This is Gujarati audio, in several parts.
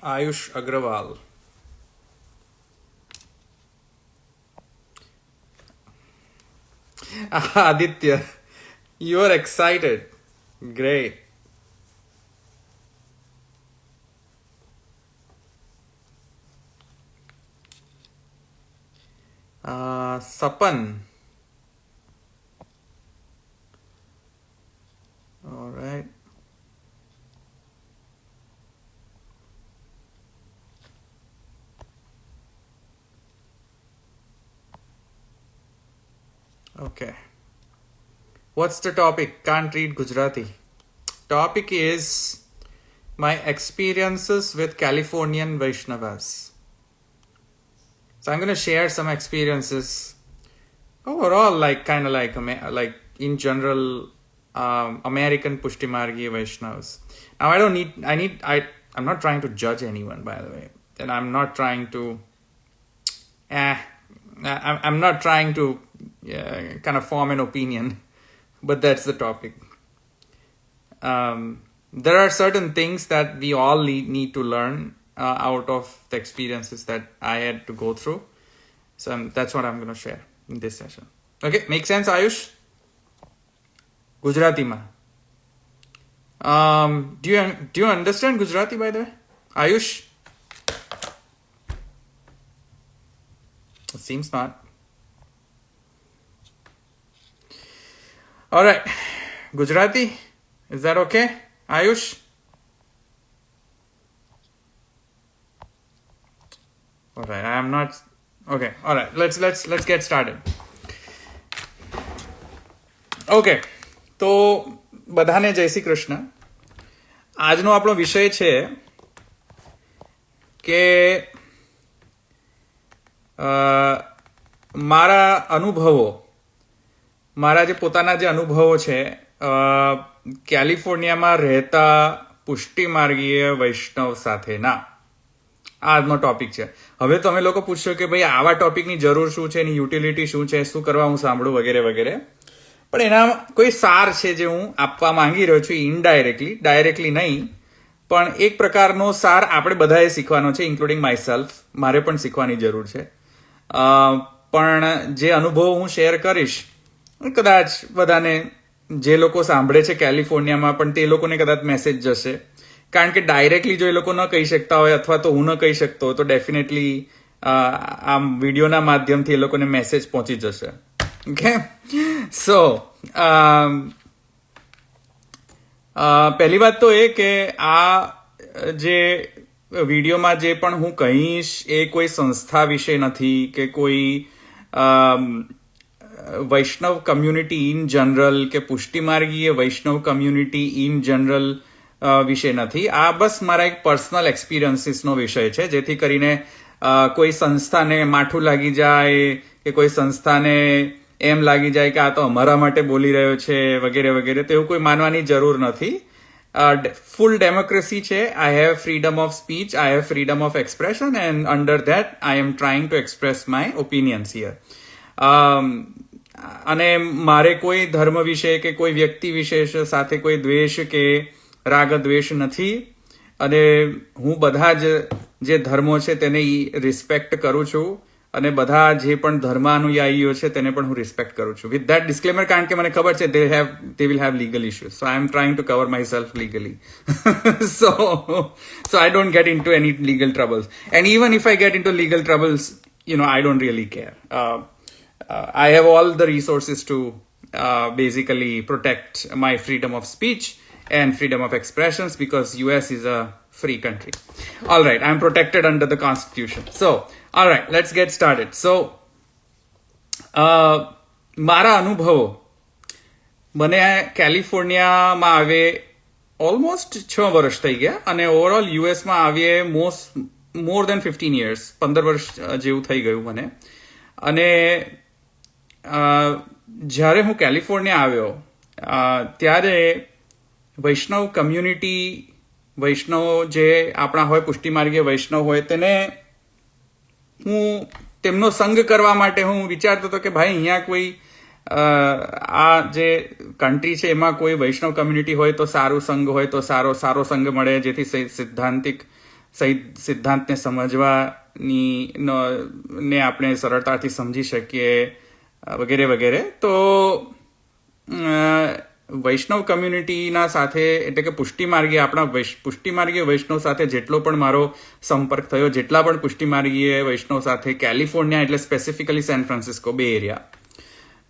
Ayush Agrawal. Aditya, you're excited. Great. Sapan. All right. Okay. What's the topic? Can't read Gujarati. Topic is my experiences with Californian Vaishnavas. So I'm going to share some experiences overall, like in general, American Pushtimargi Vaishnavas. Now I'm not trying to judge anyone, by the way, and I'm not trying to, I'm not trying to kind of form an opinion, but that's the topic. There are certain things that we all need to learn out of the experiences that I had to go through. So that's what I'm going to share in this session. Okay, make sense, Ayush? Gujarati ma. Do you understand Gujarati, by the way? Ayush? It seems not. All right. Gujarati, is that okay? Ayush? All right, I am not. Okay, all right. Let's get started. Okay, તો બધાને જય શ્રી કૃષ્ણ. આજનો આપણો વિષય છે કે મારા અનુભવો, મારા જે પોતાના જે અનુભવો છે કેલિફોર્નિયામાં રહેતા પુષ્ટિમાર્ગીય વૈષ્ણવ સાથેના. આજનો ટોપિક છે. હવે તમે લોકો પૂછશો કે ભાઈ આવા ટોપિકની જરૂર શું છે, એની યુટિલિટી શું છે, શું કરવા હું સાંભળું વગેરે વગેરે. પણ એના કોઈ સાર છે જે હું આપવા માંગી રહ્યો છું, ઇનડાયરેક્ટલી, ડાયરેક્ટલી નહીં, પણ એક પ્રકારનો સાર આપણે બધાએ શીખવાનો છે, ઇન્ક્લુડિંગ માયસેલ્ફ. મારે પણ શીખવાની જરૂર છે. પણ જે અનુભવ હું શેર કરીશ કદાચ બધાને, જે લોકો સાંભળે છે કેલિફોર્નિયામાં, પણ તે લોકોને કદાચ મેસેજ જશે. કારણ કે ડાયરેક્ટલી જો એ લોકો ન કહી શકતા હોય અથવા તો હું ન કહી શકતો હોય તો ડેફિનેટલી આ વિડીયોના માધ્યમથી એ લોકોને મેસેજ પહોંચી જશે. ઓકે, સો પહેલી વાત તો એ કે આ જે વિડીયોમાં જે પણ હું કહીશ એ કોઈ સંસ્થા વિશે નથી કે કોઈ વૈષ્ણવ કમ્યુનિટી ઇન જનરલ કે પુષ્ટિમાર્ગીય વૈષ્ણવ કમ્યુનિટી ઇન જનરલ વિષય નથી. આ બસ મારા એક પર્સનલ એક્સપિરિયન્સીસનો વિષય છે, જેથી કરીને કોઈ સંસ્થાને માઠું લાગી જાય કે કોઈ સંસ્થાને એમ લાગી જાય કે આ તો અમારા માટે બોલી રહ્યો છે વગેરે વગેરે, તો એવું કોઈ માનવાની જરૂર નથી. ફૂલ ડેમોક્રેસી છે. I have freedom of speech, I have freedom of expression, and under that I M trying to express my opinions here. અને મારે કોઈ ધર્મ વિશે કે કોઈ વ્યક્તિ વિશેષ સાથે કોઈ દ્વેષ કે રાગ દ્વેષ નથી. અને હું બધા જ જે ધર્મો છે તેને રિસ્પેક્ટ કરું છું અને બધા જે પણ ધર્માનુયાયીઓ છે તેને પણ હું રિસ્પેક્ટ કરું છું. વિથ ધેટ ડિસ્ક્લેમર, કારણ કે મને ખબર છે they will have legal issues, so I am trying to cover myself legally. so I don't get into any legal troubles, and even if I get into legal troubles, I don't really care. I have all the resources to basically protect my freedom of speech and freedom of expressions, because US is a free country. All right, I'm protected under the Constitution. So, all right, let's get started. So, મારા અનુભવો, મને કેલિફોર્નિયામાં આવે ઓલમોસ્ટ 6 વર્ષ થઈ ગયા અને ઓવરઓલ યુએસમાં આવીએ મોર દેન 15 years, 15 વર્ષ જેવું થઈ ગયું મને. અને જ્યારે હું કેલિફોર્નિયા આવ્યો ત્યારે વૈષ્ણવ કમ્યુનિટી, વૈષ્ણવ જે આપણા હોય, પુષ્ટિમાર્ગીય વૈષ્ણવ હોય, તેને હું તેમનો સંગ કરવા માટે હું વિચારતો હતો કે ભાઈ અહીંયા કોઈ આ જે કન્ટ્રી છે એમાં કોઈ વૈષ્ણવ કમ્યુનિટી હોય તો સારું સંગ હોય તો સારો સંગ મળે, જેથી સૈદ્ધાંતિક સિદ્ધાંતને સમજવાની ને આપણે સરળતાથી સમજી શકીએ વગેરે વગેરે. તો વૈષ્ણવ કમ્યુનિટીના સાથે એટલે કે પુષ્ટિમાર્ગીય આપણા પુષ્ટિમાર્ગીય વૈષ્ણવ સાથે જેટલો પણ મારો સંપર્ક થયો, જેટલા પણ પુષ્ટિમાર્ગીય વૈષ્ણવ સાથે કેલિફોર્નિયા એટલે સ્પેસિફિકલી સેન ફ્રાન્સિસ્કો બે એરિયા,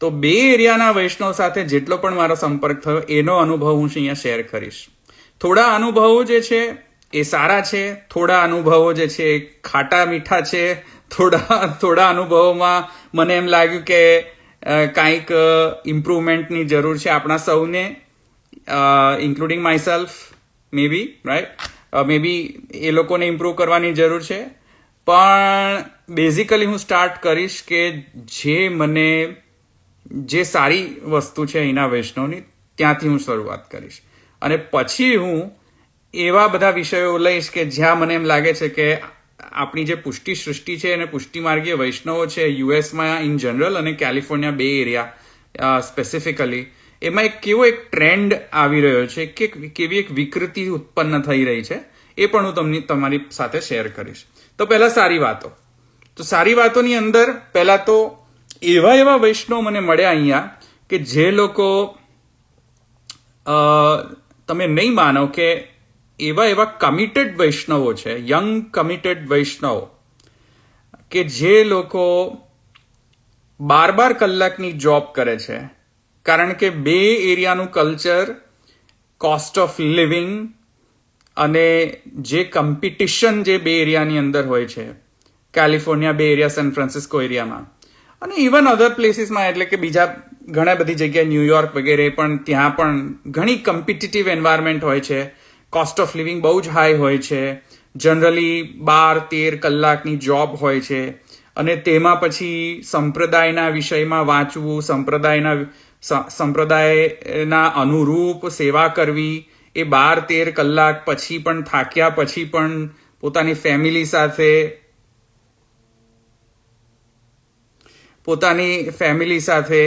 તો બે એરિયાના વૈષ્ણવ સાથે જેટલો પણ મારો સંપર્ક થયો એનો અનુભવ હું અહીંયા શેર કરીશ. થોડા અનુભવો જે છે એ સારા છે, થોડા અનુભવો જે છે એ ખાટા મીઠા છે, થોડા અનુભવોમાં મને એમ લાગ્યું કે કાંઈક ઇમ્પ્રુવમેન્ટની જરૂર છે આપણા સૌને, including myself may be, right, may be એ લોકોને ઇમ્પ્રૂવ કરવાની જરૂર છે. પણ બેઝિકલી હું સ્ટાર્ટ કરીશ કે જે સારી વસ્તુ છે અહીંના વૈષ્ણવની ત્યાંથી હું શરૂઆત કરીશ, અને પછી હું એવા બધા વિષયો લઈશ કે જ્યાં મને એમ લાગે છે કે આપણી જે પુષ્ટિ સૃષ્ટિ છે અને પુષ્ટિમાર્ગીય વૈષ્ણવો છે યુએસમાં ઇન જનરલ અને કેલિફોર્નિયા બે એરિયા સ્પેસિફિકલી, એમાં કેવો એક ટ્રેન્ડ આવી રહ્યો છે, કે કેવી એક વિકૃતિ ઉત્પન્ન થઈ રહી છે, એ પણ હું તમારી સાથે શેર કરીશ. તો પહેલા સારી વાતો. તો સારી વાતોની અંદર પહેલા તો એવા વૈષ્ણવ મને મળ્યા અહીંયા કે જે લોકો તમે નહીં માનો કે એવા કમિટેડ વૈષ્ણવો છે, યંગ કમિટેડ વૈષ્ણવો, કે જે લોકો 12 કલાકની જોબ કરે છે. કારણ કે બે એરિયાનું કલ્ચર, કોસ્ટ ઓફ લિવિંગ અને જે કોમ્પિટિશન જે બે એરિયાની અંદર હોય છે, કેલિફોર્નિયા બે એરિયા, સેન ફ્રાન્સિસ્કો એરિયામાં અને ઇવન અધર પ્લેસીસમાં, એટલે કે બીજા ઘણા બધી જગ્યાએ ન્યુયોર્ક વગેરે પણ, ત્યાં પણ ઘણી કોમ્પિટિટિવ એન્વાયરમેન્ટ હોય છે. કોસ્ટ ઓફ લિવિંગ બહુ જ હાઈ હોય છે. જનરલી 12-13 કલાકની જોબ હોય છે, અને તેમાં પછી સંપ્રદાયના વિષયમાં વાંચવું, સંપ્રદાયના અનુરૂપ સેવા કરવી, એ 12-13 કલાક પછી પણ થાક્યા પછી પણ પોતાની ફેમિલી સાથે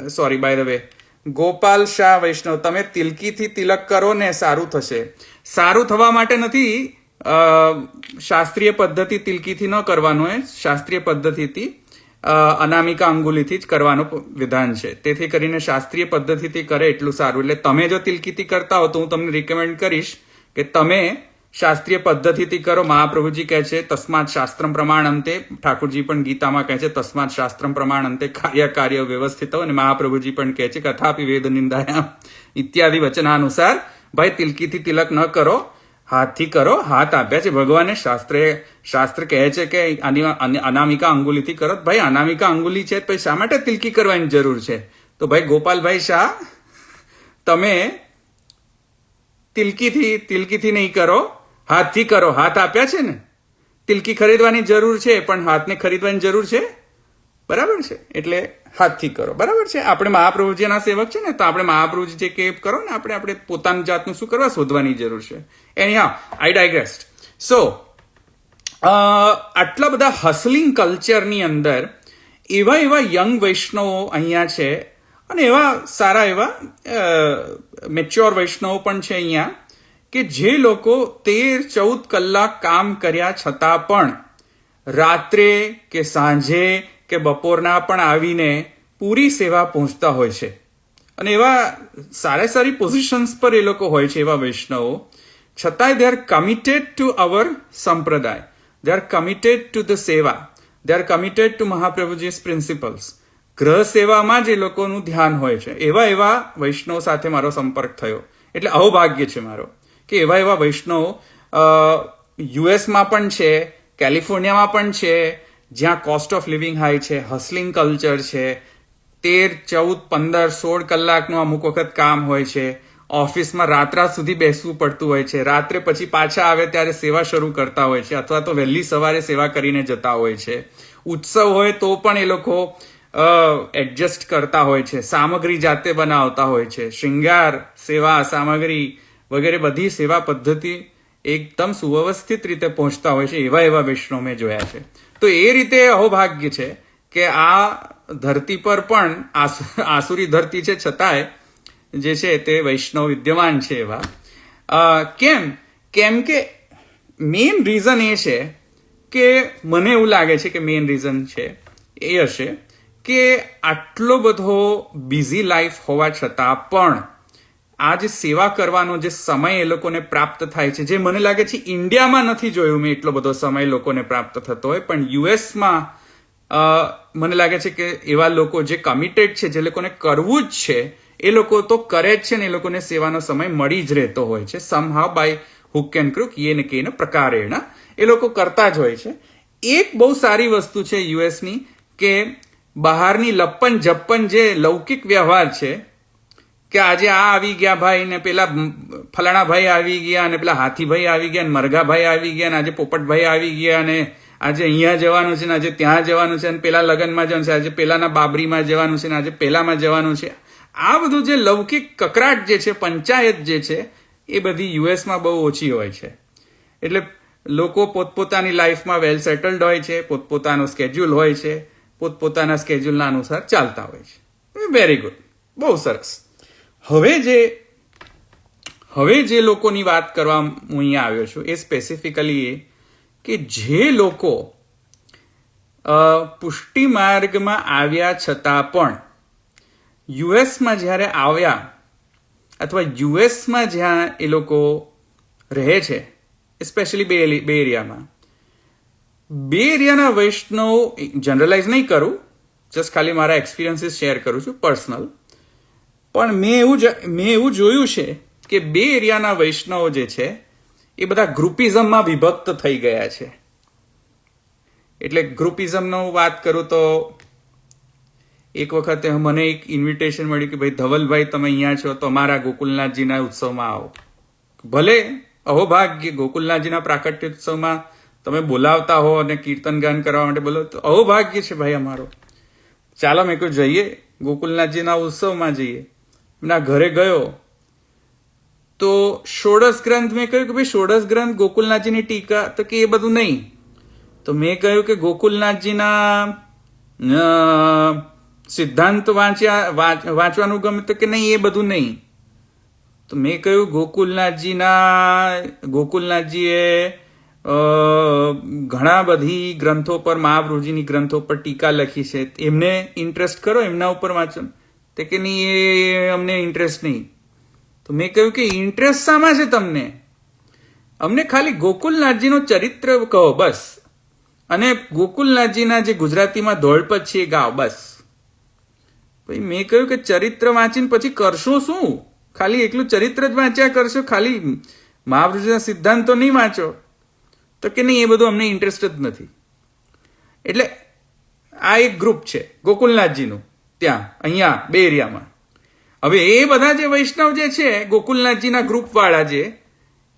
sorry by the way, Gopal Shah Vaishnav, તમે તિલકીથી તિલક કરો ને સારું થશે. સારું થવા માટે નથી શાસ્ત્રીય પદ્ધતિ તિલકીથી ન કરવાનું, એ શાસ્ત્રીય પદ્ધતિથી અનામિકા અંગુલીથી જ કરવાનું વિધાન છે. તેથી કરીને શાસ્ત્રીય પદ્ધતિથી કરે એટલું સારું. એટલે તમે જો તિલકીથી કરતા હો તો હું તમને રિકમેન્ડ કરીશ કે તમે શાસ્ત્રીય પદ્ધતિથી કરો. મહાપ્રભુજી કહે છે તસ્માત શાસ્ત્રમ પ્રમાણંતે, ઠાકુરજી પણ ગીતામાં કહે છે તસ્માત શાસ્ત્રમ પ્રમાણંતે કાર્ય વ્યવસ્થિત, અને મહાપ્રભુજી પણ કહે છે કથાપી વેદ નિંદાયામ ઇત્યાદિ વચનાનુસાર ભાઈ તિલકીથી તિલક ન કરો, હાથથી કરો. હાથ આપ્યા છે ભગવાને, શાસ્ત્ર કહે છે કે અનામિકા અંગુલીથી કરો. ભાઈ અનામિકા અંગુલી છે પછી શા માટે તિલકી કરવાની જરૂર છે? તો ભાઈ ગોપાલભાઈ શાહ, તમે તિલકીથી નહીં કરો, હાથથી કરો. હાથ આપ્યા છે ને, તિલકી ખરીદવાની જરૂર છે પણ હાથને ખરીદવાની જરૂર છે, બરાબર છે? એટલે હાથથી કરો, બરાબર છે? આપણે મહાપ્રભુજીના સેવક છે ને, તો આપણે મહાપ્રભુજી જે કે કરો ને, આપણે પોતાની જાતનું શું કરવા શોધવાની જરૂર છે. એનીહાઉ, આઈ ડાયગ્રેસ્ડ. સો આટલા બધા હસલિંગ કલ્ચરની અંદર એવા યંગ વૈષ્ણવો અહીંયા છે, અને એવા સારા એવા મેચ્યોર વૈષ્ણવો પણ છે અહીંયા, કે જે લોકો 13-14 કલાક કામ કર્યા છતાં પણ રાત્રે કે સાંજે કે બપોરના પણ આવીને પૂરી સેવા પહોંચતા હોય છે, અને એવા સારી પોઝિશન્સ પર એ લોકો હોય છે, એવા વૈષ્ણવો. છતાંય they are committed to our સંપ્રદાય, they are committed to the સેવા, they are committed to Mahaprabhuji's principles. ગ્રહ સેવામાં જ એ લોકોનું ધ્યાન હોય છે. એવા વૈષ્ણવ સાથે મારો સંપર્ક થયો, એટલે અહોભાગ્ય છે મારો કે એવા વૈષ્ણવ યુએસમાં પણ છે, કેલિફોર્નિયામાં પણ છે, જ્યાં કોસ્ટ ઓફ લિવિંગ હાઈ છે, હસલિંગ કલ્ચર છે, 13, 14, 15, 16 કલાકનું અમુક વખત કામ હોય છે, ઓફિસમાં રાત સુધી બેસવું પડતું હોય છે, રાત્રે પછી પાછા આવે ત્યારે સેવા શરૂ કરતા હોય છે, અથવા તો વહેલી સવારે સેવા કરીને જતા હોય છે. ઉત્સવ હોય તો પણ એ લોકો એડજસ્ટ કરતા હોય છે, સામગ્રી જાતે બનાવતા હોય છે, શૃંગાર સેવા સામગ્રી વગેરે બધી સેવા પદ્ધતિ એકદમ સુવ્યવસ્થિત રીતે પહોંચતા હોય છે. એવા વૈષ્ણવ મેં જોયા છે. તો એ રીતે અહોભાગ્ય છે કે આ ધરતી પર પણ આસુરી ધરતી છે, છતાંય જે છે તે વૈષ્ણવ વિદ્યમાન છે. એવા કેમ કે મેઇન રીઝન એ છે કે મને એવું લાગે છે કે મેઇન રીઝન છે એ હશે કે આટલો બધો બિઝી લાઈફ હોવા છતાં પણ આ જે સેવા કરવાનો જે સમય એ લોકોને પ્રાપ્ત થાય છે, જે મને લાગે છે ઇન્ડિયામાં નથી જોયું મેં એટલો બધો સમય લોકોને પ્રાપ્ત થતો હોય, પણ યુએસમાં મને લાગે છે કે એવા લોકો જે કમિટેડ છે, જે લોકોને કરવું જ છે, એ લોકો તો કરે જ છે ને એ લોકોને સેવાનો સમય મળી જ રહેતો હોય છે. Somehow by hook and ક્રુક યેન can પ્રકારેણ એ લોકો કરતા જ હોય છે. એક બહુ સારી વસ્તુ છે યુએસની કે બહારની લપ્પન ઝપ્પન જે લૌકિક વ્યવહાર છે કે આજે આ આવી ગયા ભાઈ ને પેલા ફલાણા ભાઈ આવી ગયા ને પેલા હાથીભાઈ આવી ગયા ને મરઘાભાઈ આવી ગયા ને આજે પોપટભાઈ આવી ગયા ને આજે અહીંયા જવાનું છે ને આજે ત્યાં જવાનું છે ને પેલા લગ્નમાં જવાનું છે, આજે પેલાના બાબરીમાં જવાનું છે ને આજે પેલામાં જવાનું છે. આ બધું જે લૌકિક કકરાટ જે છે, પંચાયત જે છે, એ બધી યુએસમાં બહુ ઓછી હોય છે. એટલે લોકો પોતપોતાની લાઈફમાં વેલ સેટલડ હોય છે, પોતપોતાનું સ્કેડ્યુલ હોય છે, પોતપોતાના સ્કેડ્યુલના અનુસાર ચાલતા હોય છે. વેરી ગુડ, બહુ સરસ. હવે જે લોકોની વાત કરવા હું અહીંયા આવ્યો છું એ સ્પેસિફિકલી એ કે જે લોકો પુષ્ટિ માર્ગમાં આવ્યા છતાં પણ યુએસમાં જ્યારે આવ્યા અથવા યુએસમાં જ્યાં એ લોકો રહે છે, સ્પેશિયલી બે એરિયામાં, બે એરિયાના વૈષ્ણવ, જનરલાઇઝ નહીં કરું, જસ્ટ ખાલી મારા એક્સપિરિયન્સીસ શેર કરું છું પર્સનલ, પણ મેં એવું જોયું છે કે બે એરિયાના વૈષ્ણવો જે છે એ બધા ગ્રુપિઝમમાં વિભક્ત થઈ ગયા છે. એટલે ગ્રુપિઝમનો વાત કરું તો એક વખતે મને એક ઇન્વિટેશન મળ્યું કે ભાઈ ધવલભાઈ તમે અહીંયા છો તો અમારા ગોકુલનાથજીના ઉત્સવમાં આવો. ભલે અહોભાગ્ય ગોકુલનાથજીના પ્રાકટ્ય ઉત્સવમાં તમે બોલાવતા હો અને કીર્તન ગાન કરવા માટે બોલો તો અહોભાગ્ય છે ભાઈ અમારો. ચાલો મેં કહ્યું જઈએ, ગોકુલનાથજીના ઉત્સવમાં જઈએ. એમના ઘરે ગયો તો ષોડશ ગ્રંથ મેં કહ્યું કે ભાઈ ષોડશ ગ્રંથ ગોકુલનાથજીની ટીકા, તો કે એ બધું નહીં. તો મેં કહ્યું કે ગોકુલનાથજીના સિદ્ધાંત વાંચવાનું ગમે, તો કે નહીં એ બધું નહીં. તો મેં કહ્યું ગોકુલનાથજીએ ઘણા બધી ગ્રંથો પર, મહાપ્રભુજીની ગ્રંથો પર ટીકા લખી છે, એમને ઇન્ટરેસ્ટ કરો, એમના ઉપર વાંચો. તે કે નહીં એ અમને ઇન્ટરેસ્ટ નહીં. તો મેં કહ્યું કે ઇન્ટરેસ્ટ શામાં છે તમને? અમને ખાલી ગોકુલનાથજીનો ચરિત્ર કહો બસ, અને ગોકુલનાથજીના જે ગુજરાતીમાં ધોળપદ છે એ ગાઓ બસ. ભાઈ મેં કહ્યું કે ચરિત્ર વાંચીને પછી કરશો શું? ખાલી એકલું ચરિત્ર જ વાંચ્યા કરશો, ખાલી મહાપ્રભુજીના સિદ્ધાંતો નહીં વાંચો? તો કે નહીં એ બધું અમને ઇન્ટરેસ્ટ જ નથી. એટલે આ એક ગ્રુપ છે ગોકુલનાથજીનું ત્યાં અહીંયા બે એરિયામાં. હવે એ બધા જે વૈષ્ણવ જે છે ગોકુલનાથજીના ગ્રુપ વાળા જે,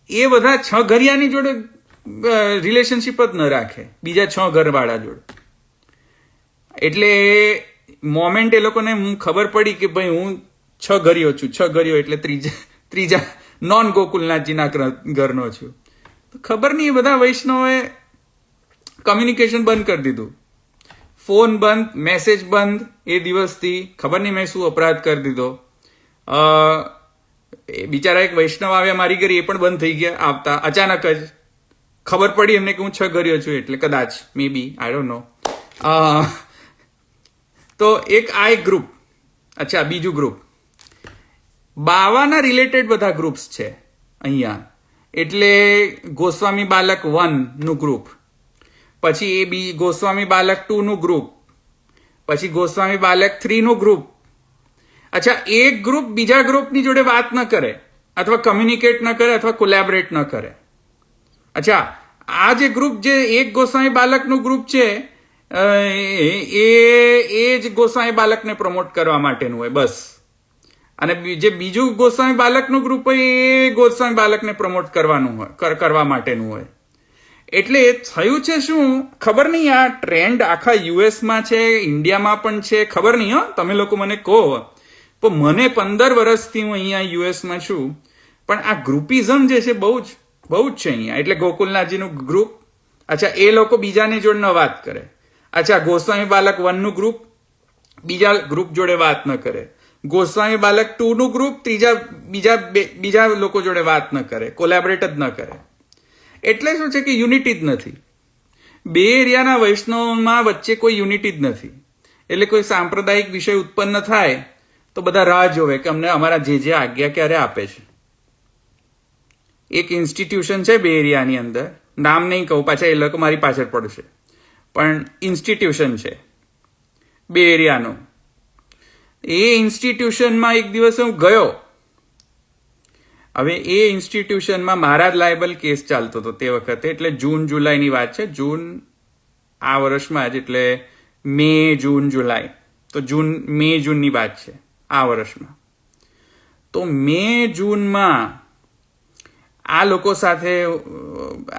એ બધા 6 ઘરિયાની જોડે રિલેશનશિપ જ ન રાખે બીજા 6 ઘરવાળા જોડે. એટલે મોમેન્ટ એ લોકોને ખબર પડી કે ભાઈ હું 6 ઘરિયો છું, 6 ઘરિયો એટલે ત્રીજા નોન ગોકુલનાથજીના ઘરનો છું. તો ખબર નહીં એ બધા વૈષ્ણવોએ કમ્યુનિકેશન બંધ કરી દીધું, ફોન બંધ, મેસેજ બંધ. એ દિવસથી ખબર નહીં મેં શું અપરાધ કરી દીધો. બિચારા એક વૈષ્ણવ આવ્યા મારી ઘરે, એ પણ બંધ થઈ ગયા આવતા. અચાનક જ ખબર પડી એમને કે હું 6 ઘરિયો છું, એટલે કદાચ મે બી આઈ ડોન્ટ નો. તો એક આ એક ગ્રુપ. અચ્છા, બીજું ગ્રુપ બાવાના રિલેટેડ બધા ગ્રુપ્સ છે અહીંયા. એટલે ગોસ્વામી બાલક 1 નું ગ્રુપ, પછી એ ગોસ્વામી બાલક 2 નું ગ્રુપ, પછી ગોસ્વામી બાલક 3 નું ગ્રુપ. અચ્છા, એક ગ્રુપ બીજા ગ્રુપની જોડે વાત ન કરે અથવા કમ્યુનિકેટ ન કરે અથવા કોલેબરેટ ન કરે. અચ્છા, આ જે ગ્રુપ જે એક ગોસ્વામી બાલકનું ગ્રુપ છે એ જ ગોસ્વામી બાલકને પ્રમોટ કરવા માટેનું હોય બસ. અને જે બીજું ગોસ્વામી બાલકનું ગ્રુપ હોય એ ગોસ્વામી બાલકને પ્રમોટ કરવાનું હોય, કરવા માટેનું હોય. એટલે થયું છે શું ખબર નહીં, આ ટ્રેન્ડ આખા યુએસમાં છે, ઇન્ડિયામાં પણ છે, ખબર નહીં. તમે લોકો મને કહો. પણ મને 15 વર્ષથી હું અહીંયા યુએસમાં છું, પણ આ ગ્રુપિઝમ જે છે બહુ જ છે અહીંયા. એટલે ગોકુલનાથજીનું ગ્રુપ, અચ્છા એ લોકો બીજાની જોડે ન વાત કરે. અચ્છા, ગોસ્વામી બાલક 1 નું ગ્રુપ બીજા ગ્રુપ જોડે વાત ન કરે. ગોસ્વામી બાલક 2 નું ગ્રુપ બીજા લોકો જોડે વાત ન કરે, કોલેબરેટ જ ન કરે. એટલે શું છે કે યુનિટી જ નથી. બે એરિયાના વૈષ્ણવમાં વચ્ચે કોઈ યુનિટી જ નથી. એટલે કોઈ સાંપ્રદાયિક વિષય ઉત્પન્ન થાય તો બધા રાહ જોવે કે અમને અમારા જે આજ્ઞા ક્યારે આપે છે. એક ઇન્સ્ટિટ્યુશન છે બે એરિયાની અંદર, નામ નહીં કહું, પાછા એ લોકો મારી પાછળ પડશે, પણ ઇન્સ્ટિટ્યુશન છે બે એરિયાનું. એ ઇન્સ્ટિટ્યુશનમાં એક દિવસ હું ગયો. હવે એ ઇન્સ્ટિટ્યુશનમાં મારા જ લાયબલ કેસ ચાલતો હતો તે વખતે, એટલે જૂન જુલાઈની વાત છે. જૂન આ વર્ષમાં જ, એટલે મે જૂન જુલાઈ, તો મે જૂનની વાત છે આ વર્ષમાં. તો મે જૂનમાં આ લોકો સાથે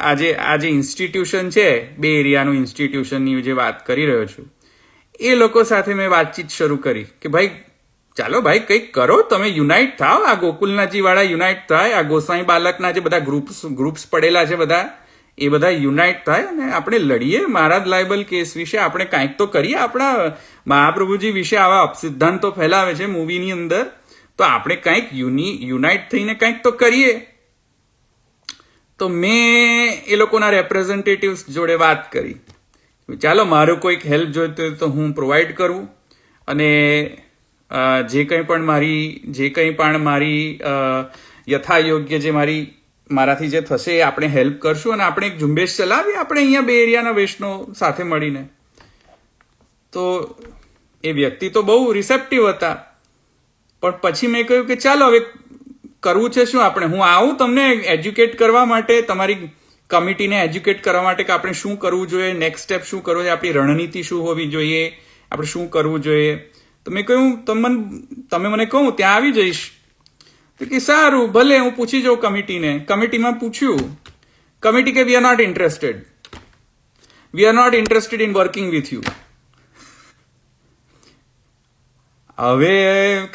આ જે ઇન્સ્ટિટ્યુશન છે બે એરિયાનું ઇન્સ્ટિટ્યુશનની જે વાત કરી રહ્યો છું, એ લોકો સાથે મેં વાતચીત શરૂ કરી કે ભાઈ ચાલો ભાઈ કંઈક કરો, તમે યુનાઇટ થાવ, આ ગોકુલનાથજી વાળા યુનાઇટ થાય, આ ગોસ્વામી બાલકના જે બધા ગ્રુપ્સ પડેલા છે બધા, એ બધા યુનાઇટ થાય અને આપણે લડીએ મહારાજ લાયબલ કેસ વિશે, આપણે કાંઈક તો કરીએ. આપણા મહાપ્રભુજી વિશે આવા અપસિદ્ધાંતો ફેલાવે છે મૂવીની અંદર, તો આપણે કાંઈક યુનાઇટ થઈને કાંઈક તો કરીએ. તો મેં એ લોકોના રેપ્રેઝેન્ટેટિવ્સ જોડે વાત કરી, ચાલો મારું કોઈક હેલ્પ જોઈતું હોય તો હું પ્રોવાઈડ કરું, અને જે કંઈ પણ મારી યથાયોગ્ય જે મારાથી જે થશે એ આપણે હેલ્પ કરશું, અને આપણે એક ઝુંબેશ ચલાવીએ આપણે અહીંયા બે એરિયાના વૈષ્ણવ સાથે મળીને. તો એ વ્યક્તિ તો બહુ રિસેપ્ટિવ હતા, પણ પછી મેં કહ્યું કે ચાલો હવે કરવું છે શું આપણે, હું આવું તમને એજ્યુકેટ કરવા માટે, તમારી કમિટીને એજ્યુકેટ કરવા માટે કે આપણે શું કરવું જોઈએ, નેક્સ્ટ સ્ટેપ શું કરવું જોઈએ, આપણી રણનીતિ શું હોવી જોઈએ, આપણે શું કરવું જોઈએ. તો મેં કહ્યું તમે મને કહું ત્યાં આવી જઈશ. તો કે સારું ભલે, હું પૂછી જાઉં કમિટીને. કમિટીમાં પૂછ્યું, કમિટી કે we are not interested in working with you. હવે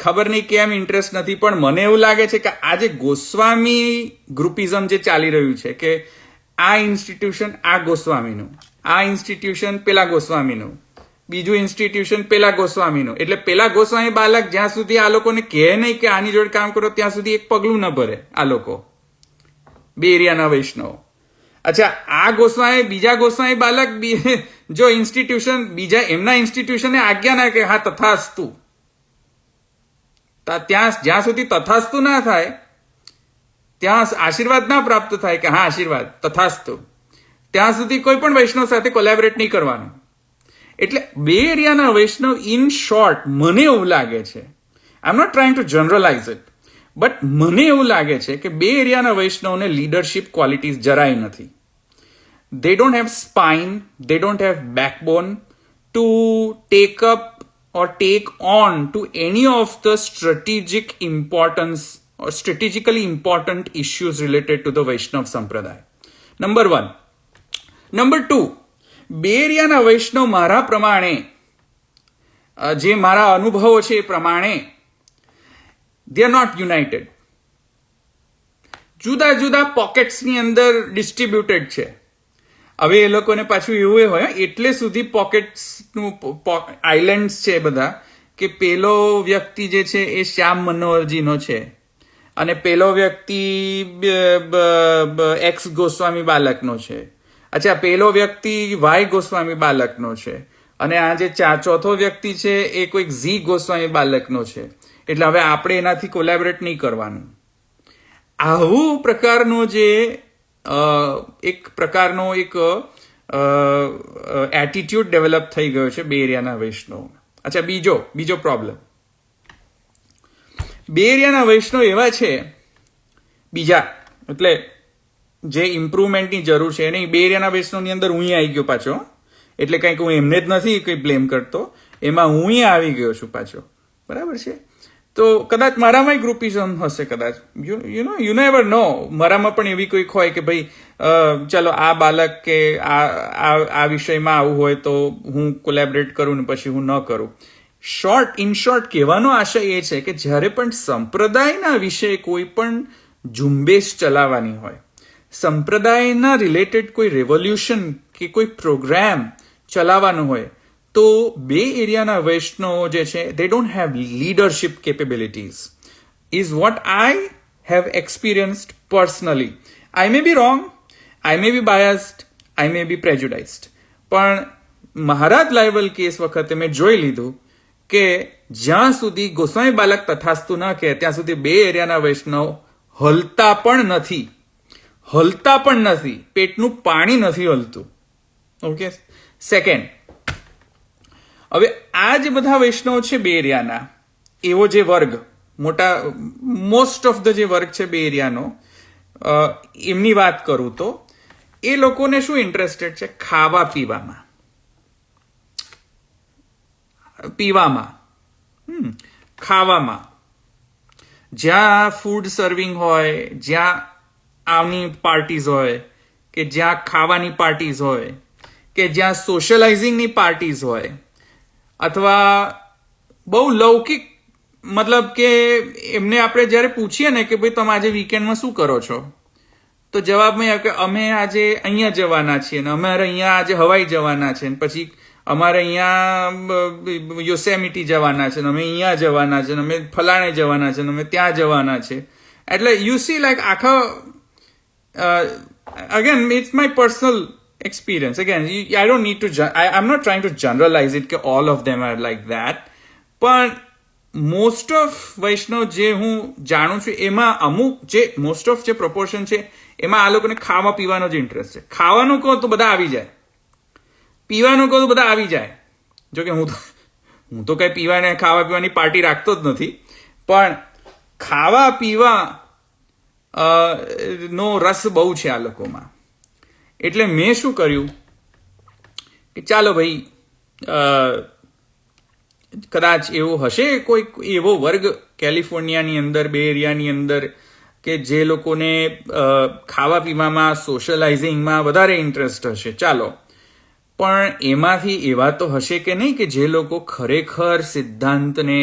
ખબર નહીં કેમ ઇન્ટરેસ્ટ નથી, પણ મને એવું લાગે છે કે આ જે ગોસ્વામી ગ્રુપિઝમ જે ચાલી રહ્યું છે, કે આ ઇન્સ્ટિટ્યુશન આ ગોસ્વામીનું, આ ઇન્સ્ટિટ્યુશન પેલા ગોસ્વામીનું, બીજું ઇન્સ્ટિટ્યુશન પેલા ગોસ્વામીનું, એટલે પેલા ગોસ્વામી બાલક જ્યાં સુધી આ લોકોને કહે નહીં કે આની જોડે કામ કરો ત્યાં સુધી એક પગલું ન ભરે આ લોકો બે એરિયાના વૈષ્ણવ. અચ્છા, આ ગોસ્વામી બીજા ગોસ્વામી બાલક જો ઇન્સ્ટિટ્યુશન બીજા એમના ઇન્સ્ટિટ્યુશનને આજ્ઞા ના કે હા તથાસ્તુ, ત્યાં જ્યાં સુધી તથાસ્તુ ના થાય, ત્યાં આશીર્વાદ ના પ્રાપ્ત થાય કે હા આશીર્વાદ તથાસ્તુ, ત્યાં સુધી કોઈ પણ વૈષ્ણવ સાથે કોલેબરેટ નહીં કરવાનું. એટલે બે એરિયાના વૈષ્ણવ ઇન શોર્ટ મને એવું લાગે છે, I am not trying to generalise it, but મને એવું લાગે છે કે બે એરિયાના વૈષ્ણવને લીડરશિપ ક્વોલિટીઝ જરાય નથી. They don't have spine, they don't have backbone to take up or take on to any of the strategic importance or strategically important issues related to the Vaishnav Sampradaya. Number 1. Number 2, બે એરિયાના વૈષ્ણવ મારા પ્રમાણે, જે મારા અનુભવો છે એ પ્રમાણે, they are not united. જુદા જુદા પોકેટ્સની અંદર ડિસ્ટ્રીબ્યુટેડ છે. હવે એ લોકોને પાછું એવું હોય, એટલે સુધી પોકેટ્સનું આઇલેન્ડ્સ છે બધા, કે પેલો વ્યક્તિ જે છે એ શ્યામ મનોહરજીનો છે, અને પેલો વ્યક્તિ એક્સ ગોસ્વામી બાલકનો છે. અચ્છા, પેલો વ્યક્તિ વાય ગોસ્વામી બાલકનો છે, અને આ જે ચોથો વ્યક્તિ છે એ કોઈક ઝી ગોસ્વામી બાલકનો છે. એટલે હવે આપણે એનાથી કોલેબરેટ નહીં કરવાનું. આવું પ્રકારનો જે એક પ્રકારનો એક એટીટ્યુડ ડેવલપ થઈ ગયો છે બે એરિયાના વૈષ્ણવ. અચ્છા, બીજો પ્રોબ્લેમ, બે એરિયાના વૈષ્ણવ એવા છે બીજા, એટલે જે ઇમ્પ્રુવમેન્ટની જરૂર છે નહીં. બે એરિયાના વૈષ્ણવની અંદર હું આવી ગયો પાછો, એટલે કંઈક હું એમને જ નથી કંઈ બ્લેમ કરતો, એમાં હું આવી ગયો છું પાછો, બરાબર છે. તો કદાચ મારામાં ગ્રુપિઝમ હશે, કદાચ યુ નેવર નો, મારામાં પણ એવી કોઈક હોય કે ભાઈ ચલો આ બાલક કે આ વિષયમાં આવું હોય તો હું કોલેબરેટ કરું ને પછી હું ન કરું. ઇન શોર્ટ કહેવાનો આશય એ છે કે જ્યારે પણ સંપ્રદાયના વિશે કોઈ પણ ઝુંબેશ ચલાવવાની હોય, સંપ્રદાયના રિલેટેડ કોઈ રેવોલ્યુશન કે કોઈ પ્રોગ્રામ ચલાવવાનો હોય, તો બે એરિયાના વૈષ્ણવો જે છે they don't have leadership capabilities is what I have experienced personally. I may be wrong, I may be biased, I may be prejudiced, પણ મહારાજ લાયબલ કેસ વખતે મેં જોઈ લીધું કે જ્યાં સુધી ગોસ્વામી બાલક તથાસ્તુ ન કહે ત્યાં સુધી બે એરિયાના વૈષ્ણવ હલતા પણ નથી, પેટનું પાણી નથી હલતું. ઓકે. સેકન્ડ, હવે આ જે બધા વૈષ્ણવ છે બે એરિયાના, એવો જે વર્ગ મોસ્ટ ઓફ ધ જે વર્ગ છે બે એરિયાનો, એમની વાત કરું તો એ લોકોને શું ઇન્ટરેસ્ટેડ છે? ખાવા પીવામાં, ખાવામાં. જ્યાં ફૂડ સર્વિંગ હોય, જ્યાં આવની પાર્ટીઝ હોય, કે જ્યાં ખાવાની પાર્ટીઝ હોય, કે જ્યાં સોશિયલાઇઝિંગની પાર્ટીઝ હોય, અથવા બહુ લૌકિક, મતલબ કે એમને આપણે જ્યારે પૂછીએ ને કે ભાઈ તમે આજે વીકેન્ડમાં શું કરો છો, તો જવાબમાં કે અમે આજે અહીંયા જવાના છીએ ને અમારે અહીંયા આજે હવાઈ જવાના છે ને પછી અમારે અહીંયા યોસેમિટી જવાના છે ને અમે અહીંયા જવાના છે ને અમે ફલાણે જવાના છે ને અમે ત્યાં જવાના છે. એટલે યુ સી લાઈક આખા again it's my personal experience. Again, I don't need to, I'm not trying to generalize it કે all of them are like that. પણ most of વૈષ્ણવ જે હું જાણું છું એમાં અમુક જે most of જે proportion છે એમાં આ લોકોને ખાવા પીવાનો જ ઇન્ટરેસ્ટ છે. ખાવાનું કહો તો બધા આવી જાય, પીવાનું કહો તો બધા આવી જાય. જો કે હું તો કઈ પીવાને ખાવા પીવાની પાર્ટી રાખતો જ નથી, પણ ખાવા પીવા નો રસ બહુ છે આ લોકોમાં. એટલે મેં શું કર્યું કે ચાલો ભાઈ, કદાચ એવું હશે કોઈ એવો વર્ગ કેલિફોર્નિયાની અંદર, બે એરિયાની અંદર કે જે લોકોને ખાવા પીવામાં, સોશિયલાઇઝિંગમાં વધારે ઇન્ટરેસ્ટ હશે. ચાલો, પણ એમાંથી એવા તો હશે કે નહીં કે જે લોકો ખરેખર સિદ્ધાંતને